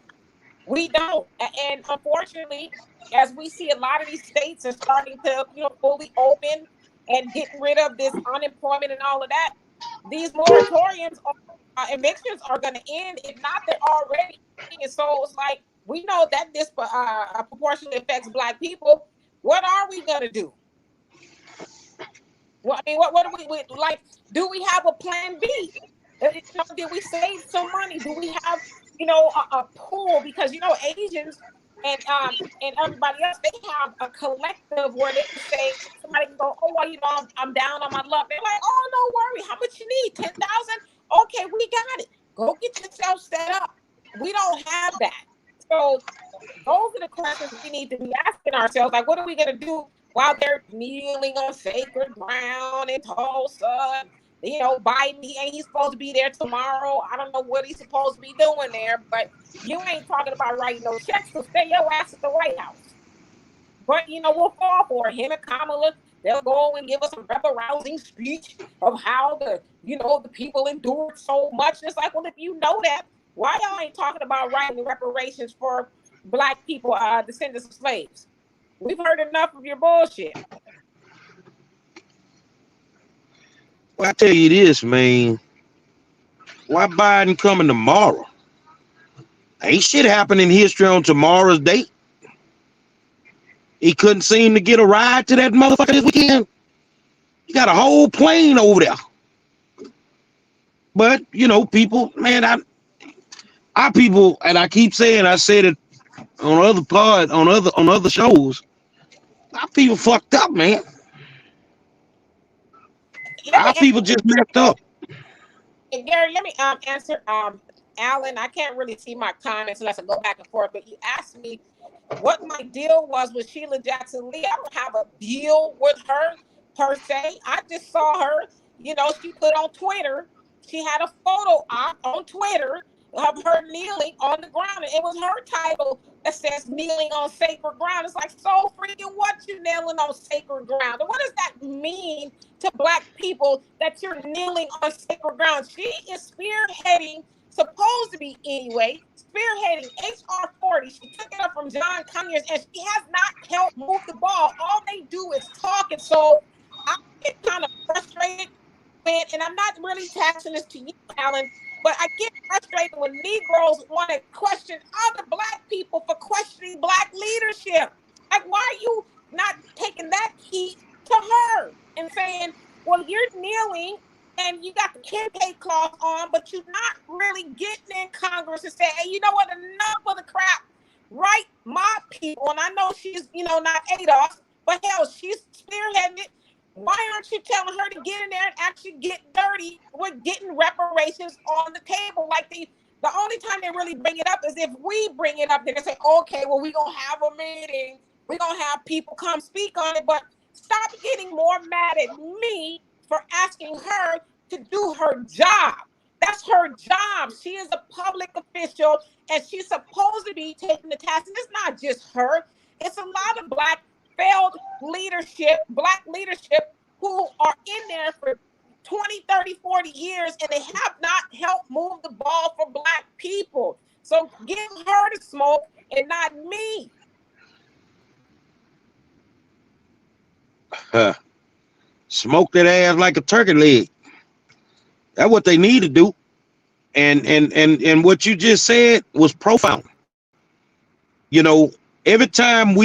we don't. And unfortunately, as we see, a lot of these states are starting to, fully open and getting rid of this unemployment and all of that. These moratoriums, evictions are going to end. If not, they're already. And so it's like, we know that this proportionally affects Black people. What are we going to do? Well, I mean, what do we like? Do we have a plan B? Did we save some money? Do we have, a pool? Because, Asians and everybody else, they have a collective where they can say, somebody can go, oh, well, I'm down on my luck. They're like, oh, no worry. How much you need? 10,000? Okay, we got it. Go get yourself set up. We don't have that. So those are the questions we need to be asking ourselves. Like, what are we going to do while they're kneeling on sacred ground in Tulsa, Biden, he's supposed to be there tomorrow. I don't know what he's supposed to be doing there, but you ain't talking about writing no checks, so stay your ass at the White House. But, we'll fall for it. Him and Kamala, they'll go and give us a rebel-rousing speech of how the people endured so much. It's like, well, if you know that, why y'all ain't talking about writing reparations for Black people, descendants of slaves? We've heard enough of your bullshit. Well, I tell you this, man. Why Biden coming tomorrow? Ain't shit happening in history on tomorrow's date. He couldn't seem to get a ride to that motherfucker this weekend. He got a whole plane over there. But, people, man, our people, and I keep saying, I said it on other shows, our people fucked up, man. Our people just messed up. And Gary, let me answer Alan. I can't really see my comments unless I go back and forth, but you asked me what my deal was with Sheila Jackson Lee. I don't have a deal with her per se. I just saw her, she put on Twitter, she had a photo on Twitter of her kneeling on the ground, and it was her title that says kneeling on sacred ground. It's like, so freaking what, you kneeling on sacred ground? And what does that mean to Black people that you're kneeling on sacred ground? She is spearheading, supposed to be anyway, spearheading HR 40. She took it up from John Conyers, and she has not helped move the ball. All they do is talk. And so I get kind of frustrated with, and I'm not really taxing this to you, Alan, but I get frustrated when Negroes want to question other Black people for questioning Black leadership. Like, why are you not taking that heat to her and saying, well, you're kneeling and you got the kente cloth on, but you're not really getting in Congress and saying, hey, you know what, enough of the crap, right? My people, and I know she's, not ADOS, but hell, she's spearheading it. Why aren't you telling her to get in there and actually get dirty with getting reparations on the table? Like the only time they really bring it up is if we bring it up, then they say, okay, well, we're going to have a meeting. We're going to have people come speak on it. But stop getting more mad at me for asking her to do her job. That's her job. She is a public official, and she's supposed to be taking the task. And it's not just her. It's a lot of failed leadership, Black leadership, who are in there for 20, 30, 40 years, and they have not helped move the ball for Black people. So give her the smoke and not me. Smoke that ass like a turkey leg. That's what they need to do. And what you just said was profound. Every time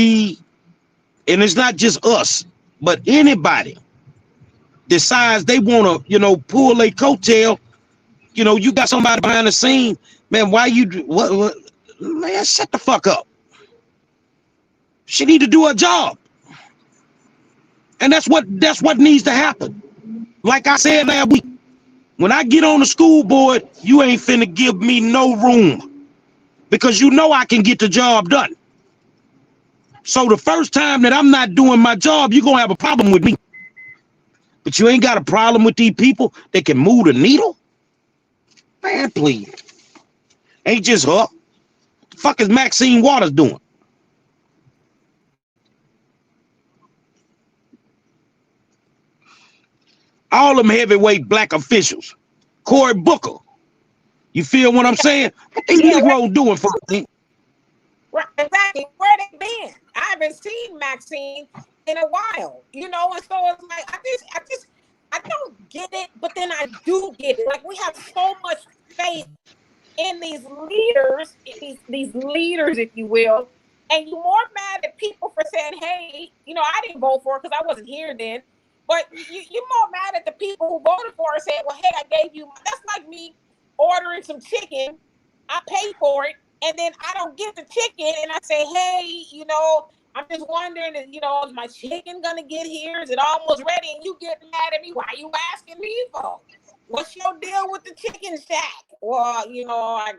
and it's not just us, but anybody decides they want to, pull a coattail, you got somebody behind the scene, man, why you, what, man, shut the fuck up. She need to do her job. And that's what needs to happen. Like I said last week, when I get on the school board, you ain't finna give me no room because I can get the job done. So the first time that I'm not doing my job, you're going to have a problem with me. But you ain't got a problem with these people that can move the needle? Man, please. Ain't just her. What the fuck is Maxine Waters doing? All them heavyweight Black officials. Cory Booker. You feel what I'm saying? What these Negroes doing for me? Right, exactly. Where they been? I haven't seen Maxine in a while, and so it's like I don't get it, but then I do get it. Like, we have so much faith in these leaders, these leaders, if you will, and you're more mad at people for saying, hey, I didn't vote for it because I wasn't here then, but you're more mad at the people who voted for it saying, well, hey, I gave you, that's like me ordering some chicken, I paid for it, and then I don't get the chicken, and I say, hey, I'm just wondering, is my chicken gonna get here? Is it almost ready? And you get mad at me. Why are you asking me for? What's your deal with the chicken shack? Well, I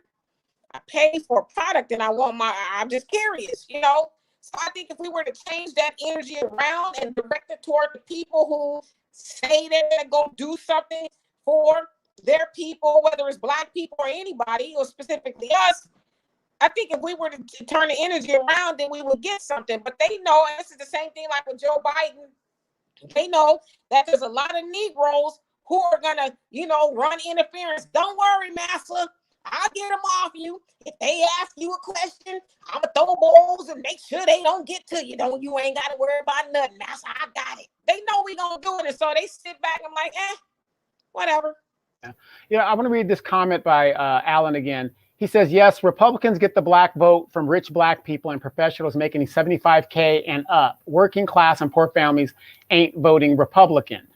paid for a product and I'm just curious, So I think if we were to change that energy around and direct it toward the people who say they're gonna go do something, for their people, whether it's Black people or anybody, or specifically us. I think if we were to turn the energy around, then we would get something. But they know, and this is the same thing like with Joe Biden, they know that there's a lot of Negroes who are gonna, run interference. Don't worry, Massa. I'll get them off you. If they ask you a question, I'm gonna throw balls and make sure they don't get to you. You ain't gotta worry about nothing, Massa. I got it. They know we gonna do it, and so they sit back and like, whatever. Yeah, I want to read this comment by Alan again. He says, yes, Republicans get the Black vote from rich Black people and professionals making $75K and up. Working class and poor families ain't voting Republican.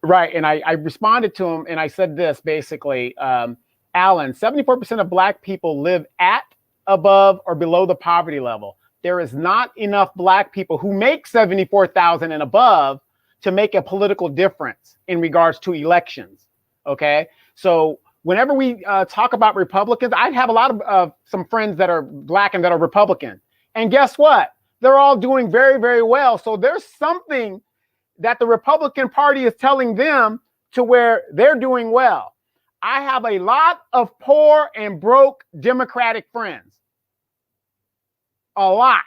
Right. And I responded to him and I said this basically, Alan, 74% of Black people live at, above, or below the poverty level. There is not enough Black people who make $74,000 and above to make a political difference in regards to elections. OK, so whenever we talk about Republicans, I have a lot of some friends that are Black and that are Republican. And guess what? They're all doing very, very well. So there's something that the Republican Party is telling them to where they're doing well. I have a lot of poor and broke Democratic friends. A lot.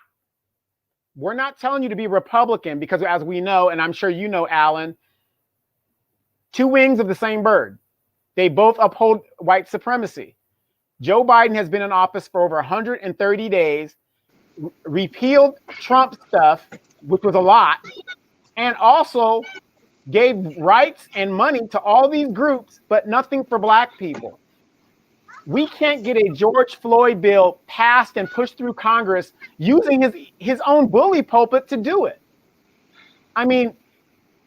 We're not telling you to be Republican because, as we know, and I'm sure you know, Alan, two wings of the same bird. They both uphold white supremacy. Joe Biden has been in office for over 130 days, repealed Trump stuff, which was a lot, and also gave rights and money to all these groups, but nothing for Black people. We can't get a George Floyd bill passed and pushed through Congress using his own bully pulpit to do it. I mean,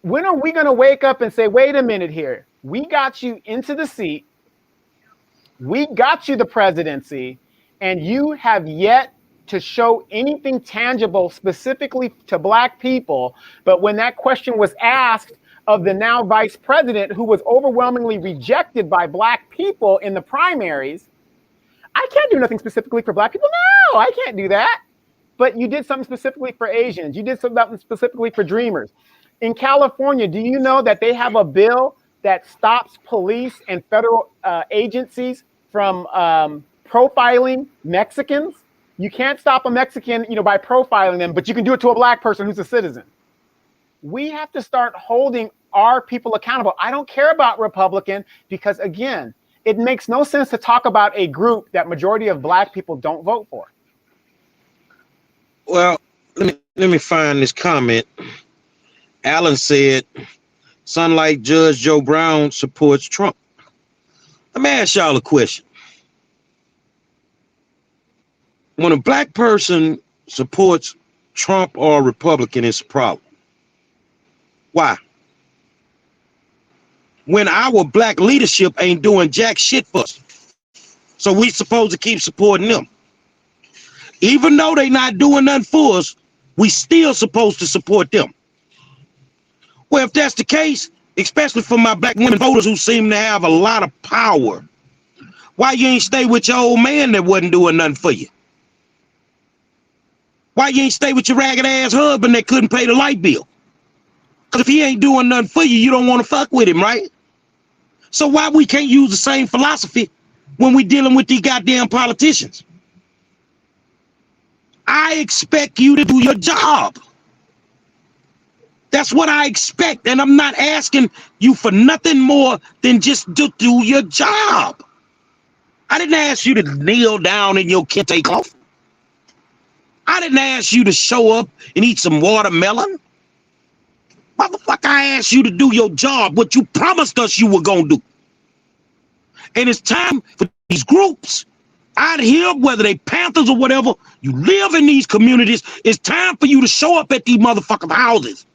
when are we going to wake up and say, wait a minute here, we got you into the seat, we got you the presidency, and you have yet to show anything tangible specifically to Black people. But when that question was asked of the now vice president, who was overwhelmingly rejected by Black people in the primaries, I can't do nothing specifically for Black people. No, I can't do that. But you did something specifically for Asians. You did something specifically for Dreamers. In California, do you know that they have a bill that stops police and federal agencies from profiling Mexicans? You can't stop a Mexican, by profiling them, but you can do it to a Black person who's a citizen. We have to start holding our people accountable. I don't care about Republican because, again, it makes no sense to talk about a group that majority of Black people don't vote for. Well, let me find this comment. Alan said, "Sunlight Judge Joe Brown supports Trump." Let me ask y'all a question. When a Black person supports Trump or a Republican, it's a problem. Why? When our Black leadership ain't doing jack shit for us. So we supposed to keep supporting them. Even though they not doing nothing for us, we still supposed to support them. Well, if that's the case, especially for my Black women voters who seem to have a lot of power, why you ain't stay with your old man that wasn't doing nothing for you? Why you ain't stay with your ragged ass husband that couldn't pay the light bill? Because if he ain't doing nothing for you, you don't want to fuck with him, right? So why we can't use the same philosophy when we dealing with these goddamn politicians? I expect you to do your job. That's what I expect. And I'm not asking you for nothing more than just to do your job. I didn't ask you to kneel down in your kente cloth. I didn't ask you to show up and eat some watermelon. Motherfucker, I asked you to do your job, what you promised us you were going to do. And it's time for these groups out here, whether they Panthers or whatever, you live in these communities, it's time for you to show up at these motherfucking houses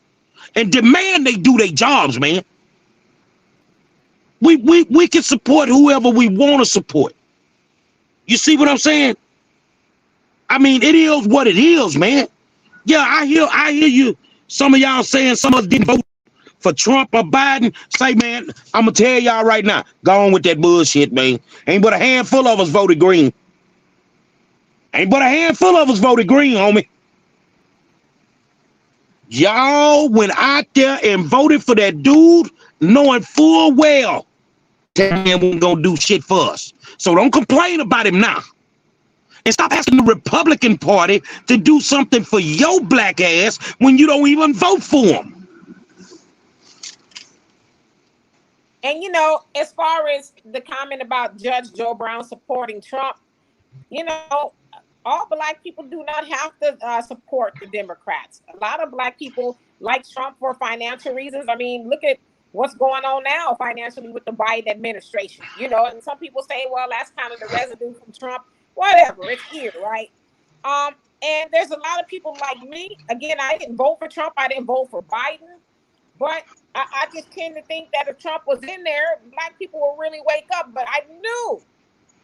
and demand they do their jobs, man. We can support whoever we want to support. You see what I'm saying? I mean, it is what it is, man. Yeah, I hear you. Some of y'all saying some of us didn't vote for Trump or Biden. Say, man, I'm gonna tell y'all right now, go on with that bullshit, man. Ain't but a handful of us voted green. Ain't but a handful of us voted green, homie. Y'all went out there and voted for that dude knowing full well that man wasn't gonna do shit for us. So don't complain about him now. And stop asking the Republican Party to do something for your black ass when you don't even vote for them. And you know, as far as the comment about Judge Joe Brown supporting Trump, you know, all black people do not have to support the Democrats. A lot of black people like Trump for financial reasons. I mean, look at what's going on now financially with the Biden administration. You know, and some people say, well, that's kind of the residue from Trump. Whatever, it's here, right? And there's a lot of people like me. Again, I didn't vote for Trump. I didn't vote for Biden. But I just tend to think that if Trump was in there, black people will really wake up. But I knew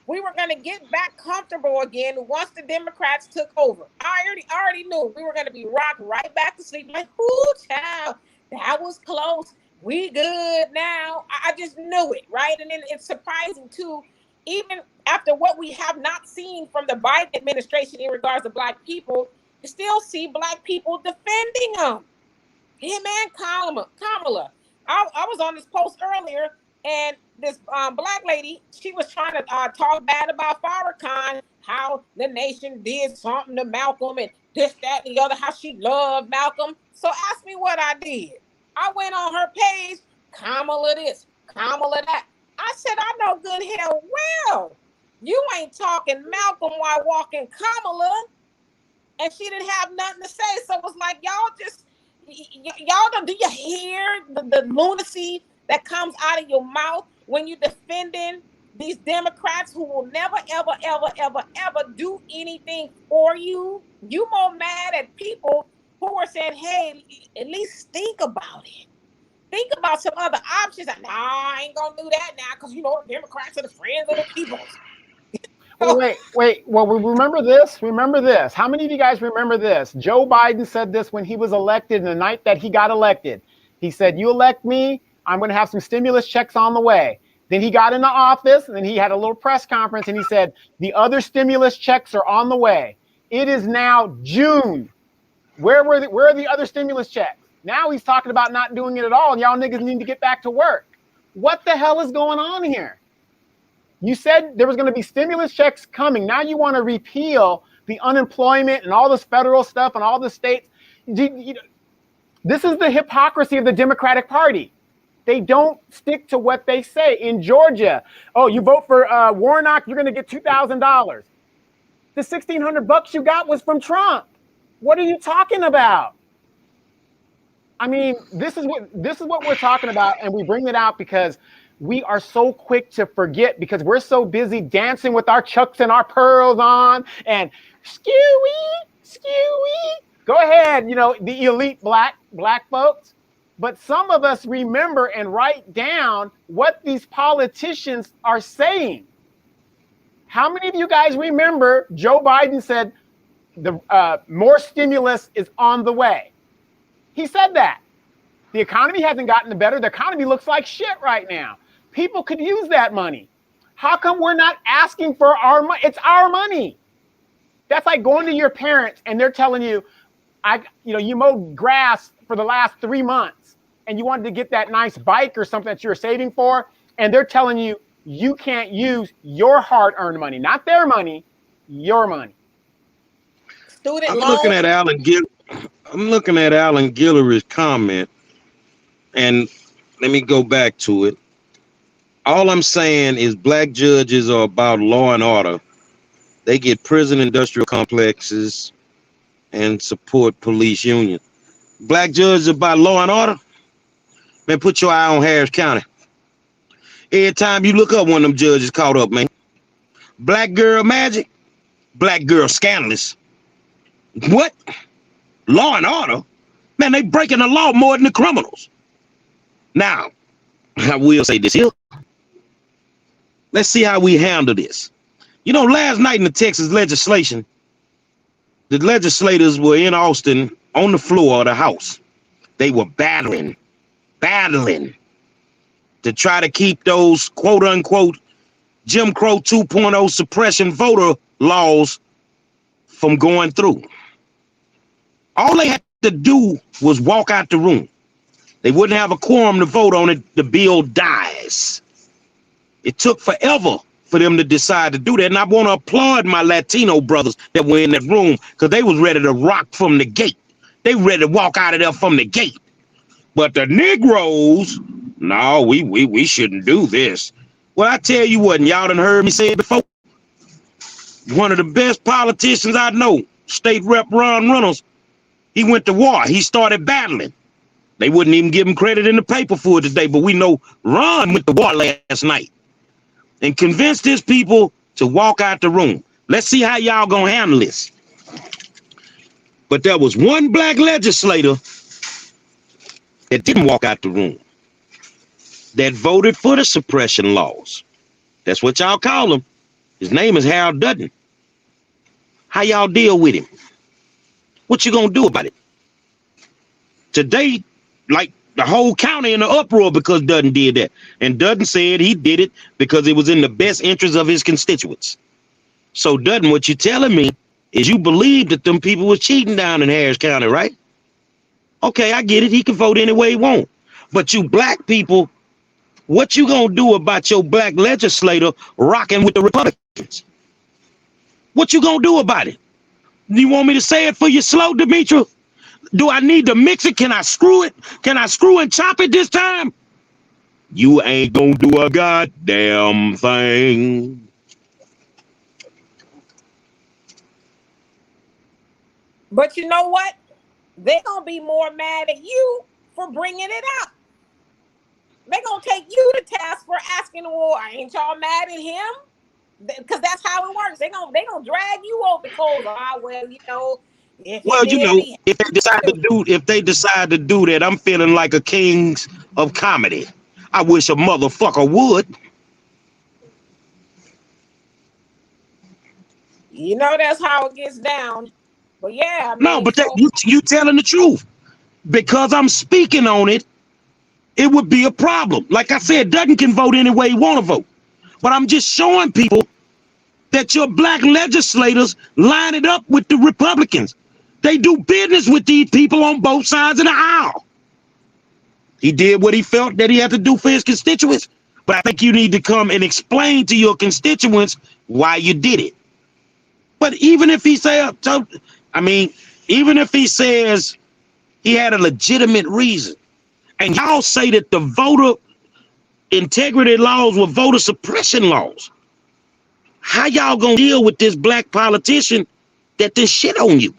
we were going to get back comfortable again once the Democrats took over. I already knew we were going to be rocked right back to sleep. Like, ooh, child, that was close. We good now. I just knew it, right? And then it's surprising, too, even after what we have not seen from the Biden administration in regards to black people, you still see black people defending them. Him and Kamala. I was on this post earlier, and this black lady, she was trying to talk bad about Farrakhan, how the nation did something to Malcolm and this, that, and the other, how she loved Malcolm. So ask me what I did. I went on her page, Kamala this, Kamala that. I said, I know good hell well you ain't talking Malcolm while walking Kamala. And she didn't have nothing to say. So it was like, y'all don't, do you hear the lunacy that comes out of your mouth when you're defending these Democrats who will never, ever, ever, ever, ever do anything for you? You more mad at people who are saying, hey, at least think about it. Think about some other options. Nah, I ain't gonna do that now because, you know, Democrats are the friends of the people. Wait. Well, remember this? Remember this. How many of you guys remember this? Joe Biden said this when he was elected, and the night that he got elected. He said, you elect me, I'm going to have some stimulus checks on the way. Then he got into office, and then he had a little press conference, and he said, the other stimulus checks are on the way. It is now June. Where are the other stimulus checks? Now he's talking about not doing it at all, and y'all niggas need to get back to work. What the hell is going on here? You said there was going to be stimulus checks coming. Now you want to repeal the unemployment and all this federal stuff and all the states. This is the hypocrisy of the Democratic Party. They don't stick to what they say. In Georgia, oh, you vote for Warnock, you're going to get $2,000. The $1,600 you got was from Trump. What are you talking about? I mean, this is what we're talking about, and we bring it out because we are so quick to forget because we're so busy dancing with our chucks and our pearls on and skewy. Go ahead, you know, the elite black folks. But some of us remember and write down what these politicians are saying. How many of you guys remember Joe Biden said the more stimulus is on the way? He said that. The economy hasn't gotten better. The economy looks like shit right now. People could use that money. How come we're not asking for our money? It's our money. That's like going to your parents and they're telling you, you mowed grass for the last 3 months and you wanted to get that nice bike or something that you were saving for, and they're telling you you can't use your hard-earned money, not their money, your money. I'm looking at Alan Guillory's comment, and let me go back to it. All I'm saying is black judges are about law and order. They get prison industrial complexes and support police unions. Black judges about law and order. Man, put your eye on Harris County. Every time you look up, one of them judges caught up, man. Black girl magic, black girl scandalous. What? Law and order? Man, they breaking the law more than the criminals. Now, I will say this here. Let's see how we handle this. You know, last night in the Texas legislation, the legislators were in Austin on the floor of the House. They were battling to try to keep those quote unquote Jim Crow 2.0 suppression voter laws from going through. All they had to do was walk out the room. They wouldn't have a quorum to vote on it. The bill dies. It took forever for them to decide to do that. And I want to applaud my Latino brothers that were in that room because they was ready to rock from the gate. They ready to walk out of there from the gate. But the Negroes, no, we shouldn't do this. Well, I tell you what, and y'all done heard me say it before. One of the best politicians I know, State Rep Ron Reynolds, he went to war. He started battling. They wouldn't even give him credit in the paper for it today, but we know Ron went to war last night and convinced his people to walk out the room. Let's see how y'all gonna handle this. But there was one black legislator that didn't walk out the room, that voted for the suppression laws. That's what y'all call him. His name is Harold Dutton. How y'all deal with him? What you gonna do about it? Today, like the whole county in the uproar because Dutton did that. And Dutton said he did it because it was in the best interest of his constituents. So Dutton, what you telling me is you believe that them people was cheating down in Harris County, right? Okay, I get it. He can vote any way he want. But you black people, what you gonna do about your black legislator rocking with the Republicans? What you gonna do about it? You want me to say it for you slow, Demetra? Do I need to mix it? Can I screw it? Can I screw and chop it this time? You ain't gonna do a goddamn thing. But you know what? They're gonna be more mad at you for bringing it up. They're gonna take you to task for asking the war. Ain't y'all mad at him? Because that's how it works. They're gonna drag you over because well, you know. Well, you know, if they decide to do that, I'm feeling like a king of comedy. I wish a motherfucker would. You know that's how it gets down. But yeah, I mean, no, but you telling the truth. Because I'm speaking on it, it would be a problem. Like I said, Dutton can vote any way he want to vote. But I'm just showing people that your black legislators line it up with the Republicans. They do business with these people on both sides of the aisle. He did what he felt that he had to do for his constituents. But I think you need to come and explain to your constituents why you did it. But even if he says, even if he says he had a legitimate reason, and y'all say that the voter integrity laws were voter suppression laws, how y'all gonna deal with this black politician that this shit on you?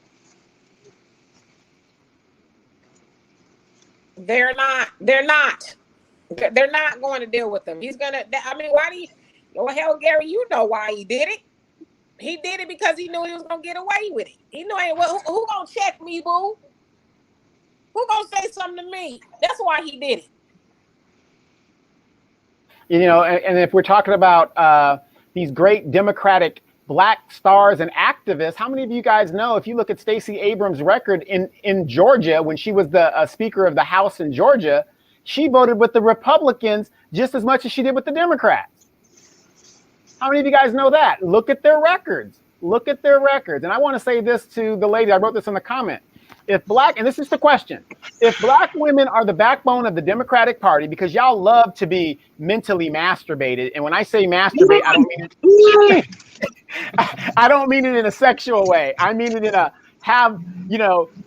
They're not going to deal with him. He's gonna. I mean, why do you? Well, hell, Gary, you know why he did it. He did it because he knew he was gonna get away with it. He knew, well, who gonna check me, boo? Who gonna say something to me? That's why he did it. You know, and if we're talking about these great Democratic black stars and activists, how many of you guys know, if you look at Stacey Abrams' record in Georgia, when she was the Speaker of the House in Georgia, she voted with the Republicans just as much as she did with the Democrats. How many of you guys know that? Look at their records. Look at their records. And I want to say this to the lady. I wrote this in the comment. And this is the question, if black women are the backbone of the Democratic Party, because y'all love to be mentally masturbated, and when I say masturbate, I don't mean it in a sexual way. I mean it in a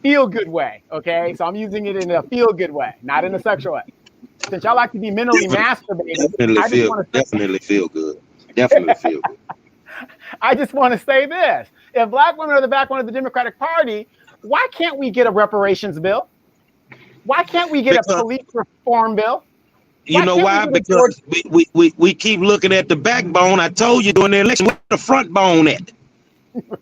feel good way. Okay, so I'm using it in a feel good way, not in a sexual way. Since y'all like to be mentally masturbated, definitely feel good. Definitely feel good. I just want to say this: if black women are the backbone of the Democratic Party, why can't we get a reparations bill? Why can't we get a police reform bill? You know why? Because we keep looking at the backbone. I told you during the election, where's the front bone at? Right.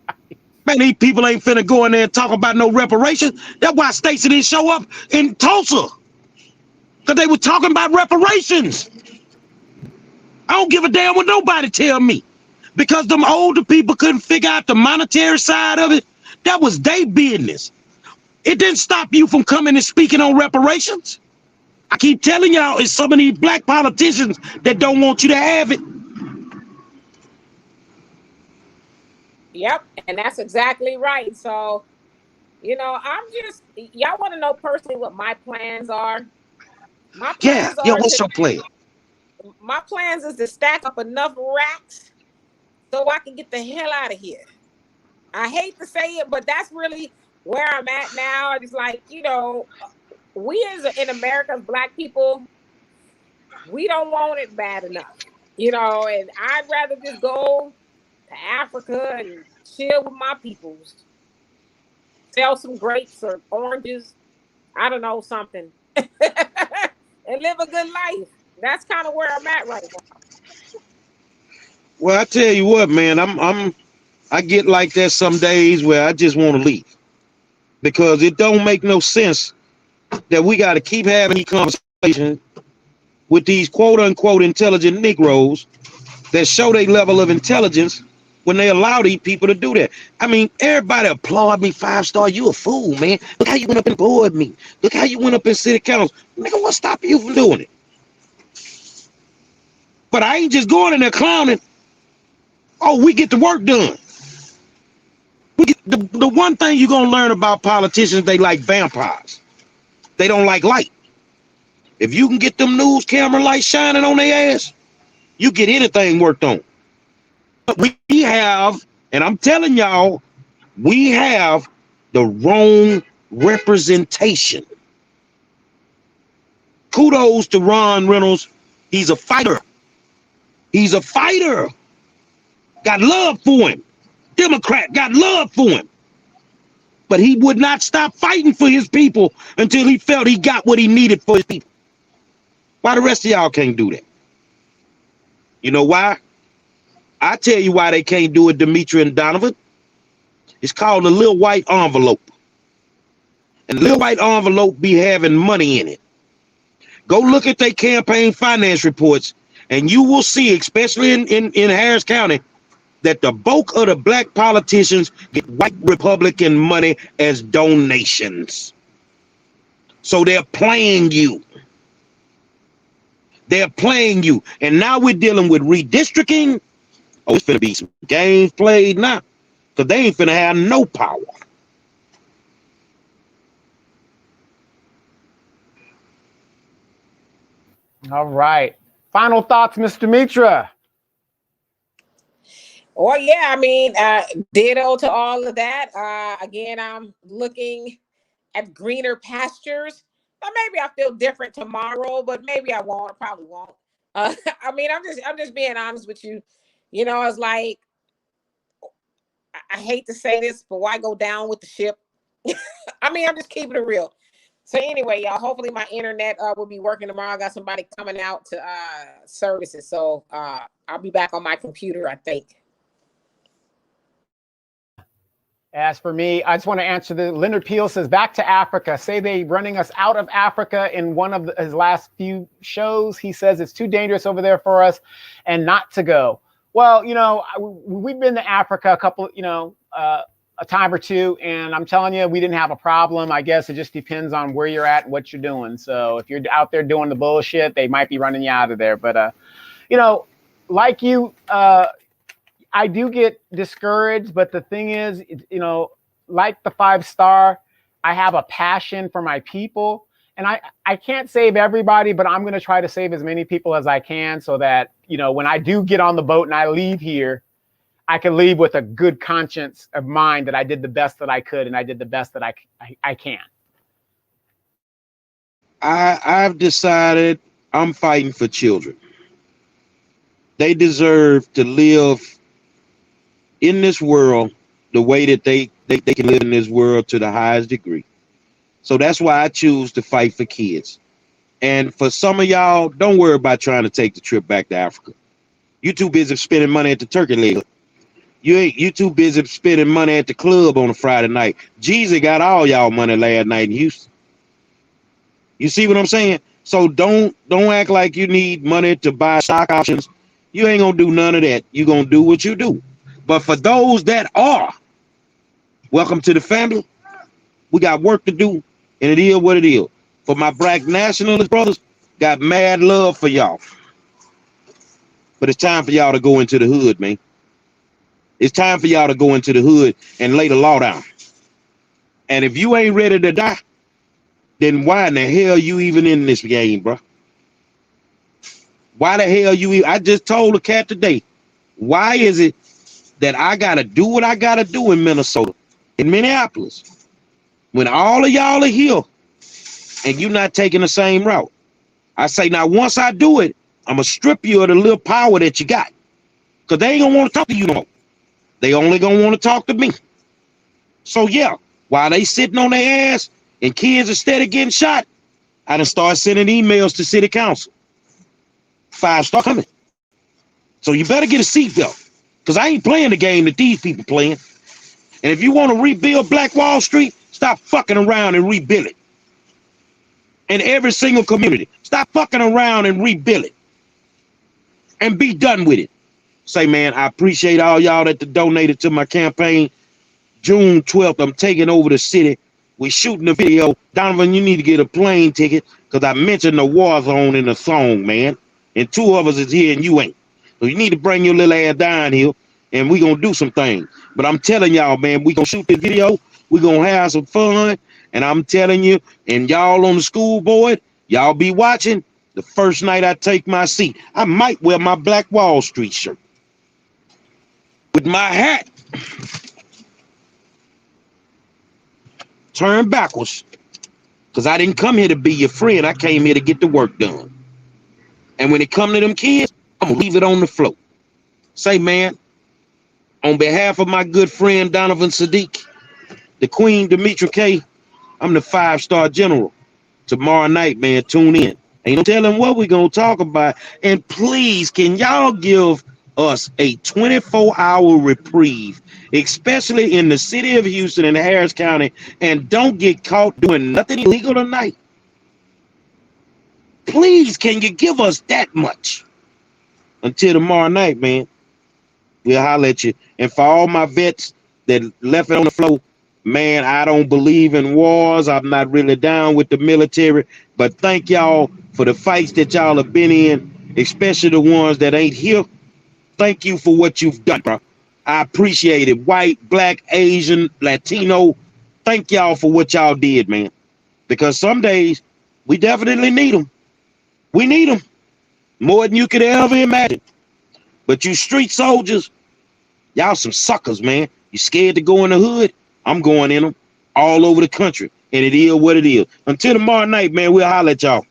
Man, these people ain't finna go in there and talk about no reparations. That's why Stacey didn't show up in Tulsa. Because they were talking about reparations. I don't give a damn what nobody tell me. Because them older people couldn't figure out the monetary side of it. That was their business. It didn't stop you from coming and speaking on reparations. I keep telling y'all, it's some of these black politicians that don't want you to have it. Yep, and that's exactly right. So, y'all want to know personally what my plans are. My Yeah, plans yeah. are What's to your plan? my plans is to stack up enough racks so I can get the hell out of here. I hate to say it, but that's really where I'm at now. It's like, we in America, as Black people, we don't want it bad enough, and I'd rather just go to Africa and chill with my peoples, sell some grapes or oranges, I don't know, something, and live a good life. That's kind of where I'm at right now. Well, I tell you what, man, I get like that some days where I just want to leave because it don't make no sense that we got to keep having these conversations with these quote unquote intelligent Negroes that show their level of intelligence when they allow these people to do that. I mean, everybody applaud me 5-star. You a fool, man. Look how you went up and bored me. Look how you went up in city council. Nigga, what stop you from doing it? But I ain't just going in there clowning. Oh, we get the work done. The one thing you're going to learn about politicians, they like vampires. They don't like light. If you can get them news camera lights shining on their ass, you get anything worked on. But we have, and I'm telling y'all, we have the wrong representation. Kudos to Ron Reynolds. He's a fighter. He's a fighter. Got love for him. Democrat got love for him. But he would not stop fighting for his people until he felt he got what he needed for his people. Why the rest of y'all can't do that? You know why? I tell you why they can't do it, Demetri and Donovan. It's called a little white envelope. And little white envelope be having money in it. Go look at their campaign finance reports, and you will see, especially in Harris County, that the bulk of the Black politicians get white Republican money as donations. So they're playing you. They're playing you. And now we're dealing with redistricting. Oh, it's finna be some games played now. Because they ain't finna have no power. All right. Final thoughts, Mr. Mitra. Well, yeah, I mean, ditto to all of that. Again, I'm looking at greener pastures. Maybe I feel different tomorrow, but maybe I won't. I probably won't. I mean, I'm just being honest with you. It's like, I hate to say this, but why go down with the ship? I mean, I'm just keeping it real. So anyway, y'all, hopefully my internet will be working tomorrow. I got somebody coming out to services. So I'll be back on my computer, I think. As for me, I just want to answer the Leonard Peel says back to Africa. Say they running us out of Africa in one of his last few shows. He says it's too dangerous over there for us and not to go. Well, we've been to Africa a couple, a time or two, and I'm telling you, we didn't have a problem. I guess it just depends on where you're at and what you're doing. So if you're out there doing the bullshit, they might be running you out of there. But, like you, I do get discouraged, but the thing is, like the 5-star, I have a passion for my people, and I can't save everybody, but I'm going to try to save as many people as I can so that, when I do get on the boat and I leave here, I can leave with a good conscience of mind that I did the best that I could and I did the best that I can. I've decided I'm fighting for children. They deserve to live in this world the way that they can live in this world to the highest degree. So that's why I choose to fight for kids. And for some of y'all, don't worry about trying to take the trip back to Africa. You too busy spending money at the turkey leg. You too busy spending money at the club on a Friday night. Jeezy got all y'all money last night in Houston. You see what I'm saying? So don't act like you need money to buy stock options. You ain't gonna do none of that. You gonna do what you do. But for those that are, welcome to the family. We got work to do, and it is what it is. For my Black nationalist brothers, got mad love for y'all. But it's time for y'all to go into the hood, man. It's time for y'all to go into the hood and lay the law down. And if you ain't ready to die, then why in the hell you even in this game, bro? Why the hell I just told the cat today, why is it that I gotta do what I gotta do in Minnesota, in Minneapolis, when all of y'all are here and you're not taking the same route? I say, now once I do it, I'm gonna strip you of the little power that you got. Cause they ain't gonna want to talk to you no more. They only gonna want to talk to me. So yeah, while they sitting on their ass and kids instead of getting shot, I done start sending emails to city council. 5-star coming. So you better get a seatbelt. Cause I ain't playing the game that these people playing. And if you want to rebuild Black Wall Street, stop fucking around and rebuild it. In every single community, stop fucking around and rebuild it. And be done with it. Say, man, I appreciate all y'all that donated to my campaign. June 12th, I'm taking over the city. We're shooting a video. Donovan, you need to get a plane ticket because I mentioned the war zone in the song, man. And 2 of us is here and you ain't. So you need to bring your little ass down here and we're going to do some things. But I'm telling y'all, man, we're going to shoot this video. We're going to have some fun. And I'm telling you, and y'all on the school board, y'all be watching. The first night I take my seat, I might wear my Black Wall Street shirt with my hat turned backwards, because I didn't come here to be your friend. I came here to get the work done. And when it come to them kids, I'm gonna leave it on the floor. Say, man, on behalf of my good friend Donovan Sadiq, the Queen Demetra K, I'm the 5-star general. Tomorrow night, man, tune in. Ain't no telling what we're gonna talk about. And please, can y'all give us a 24-hour reprieve, especially in the city of Houston and Harris County, and don't get caught doing nothing illegal tonight? Please, can you give us that much? Until tomorrow night, man, we'll holler at you. And for all my vets that left it on the floor, man, I don't believe in wars. I'm not really down with the military, but thank y'all for the fights that y'all have been in, especially the ones that ain't here. Thank you for what you've done, bro. I appreciate it. White, black, Asian, Latino. Thank y'all for what y'all did, man. Because some days we definitely need them. We need them more than you could ever imagine. But you street soldiers, y'all some suckers, man. You scared to go in the hood? I'm going in them all over the country. And it is what it is. Until tomorrow night, man, we'll holler at y'all.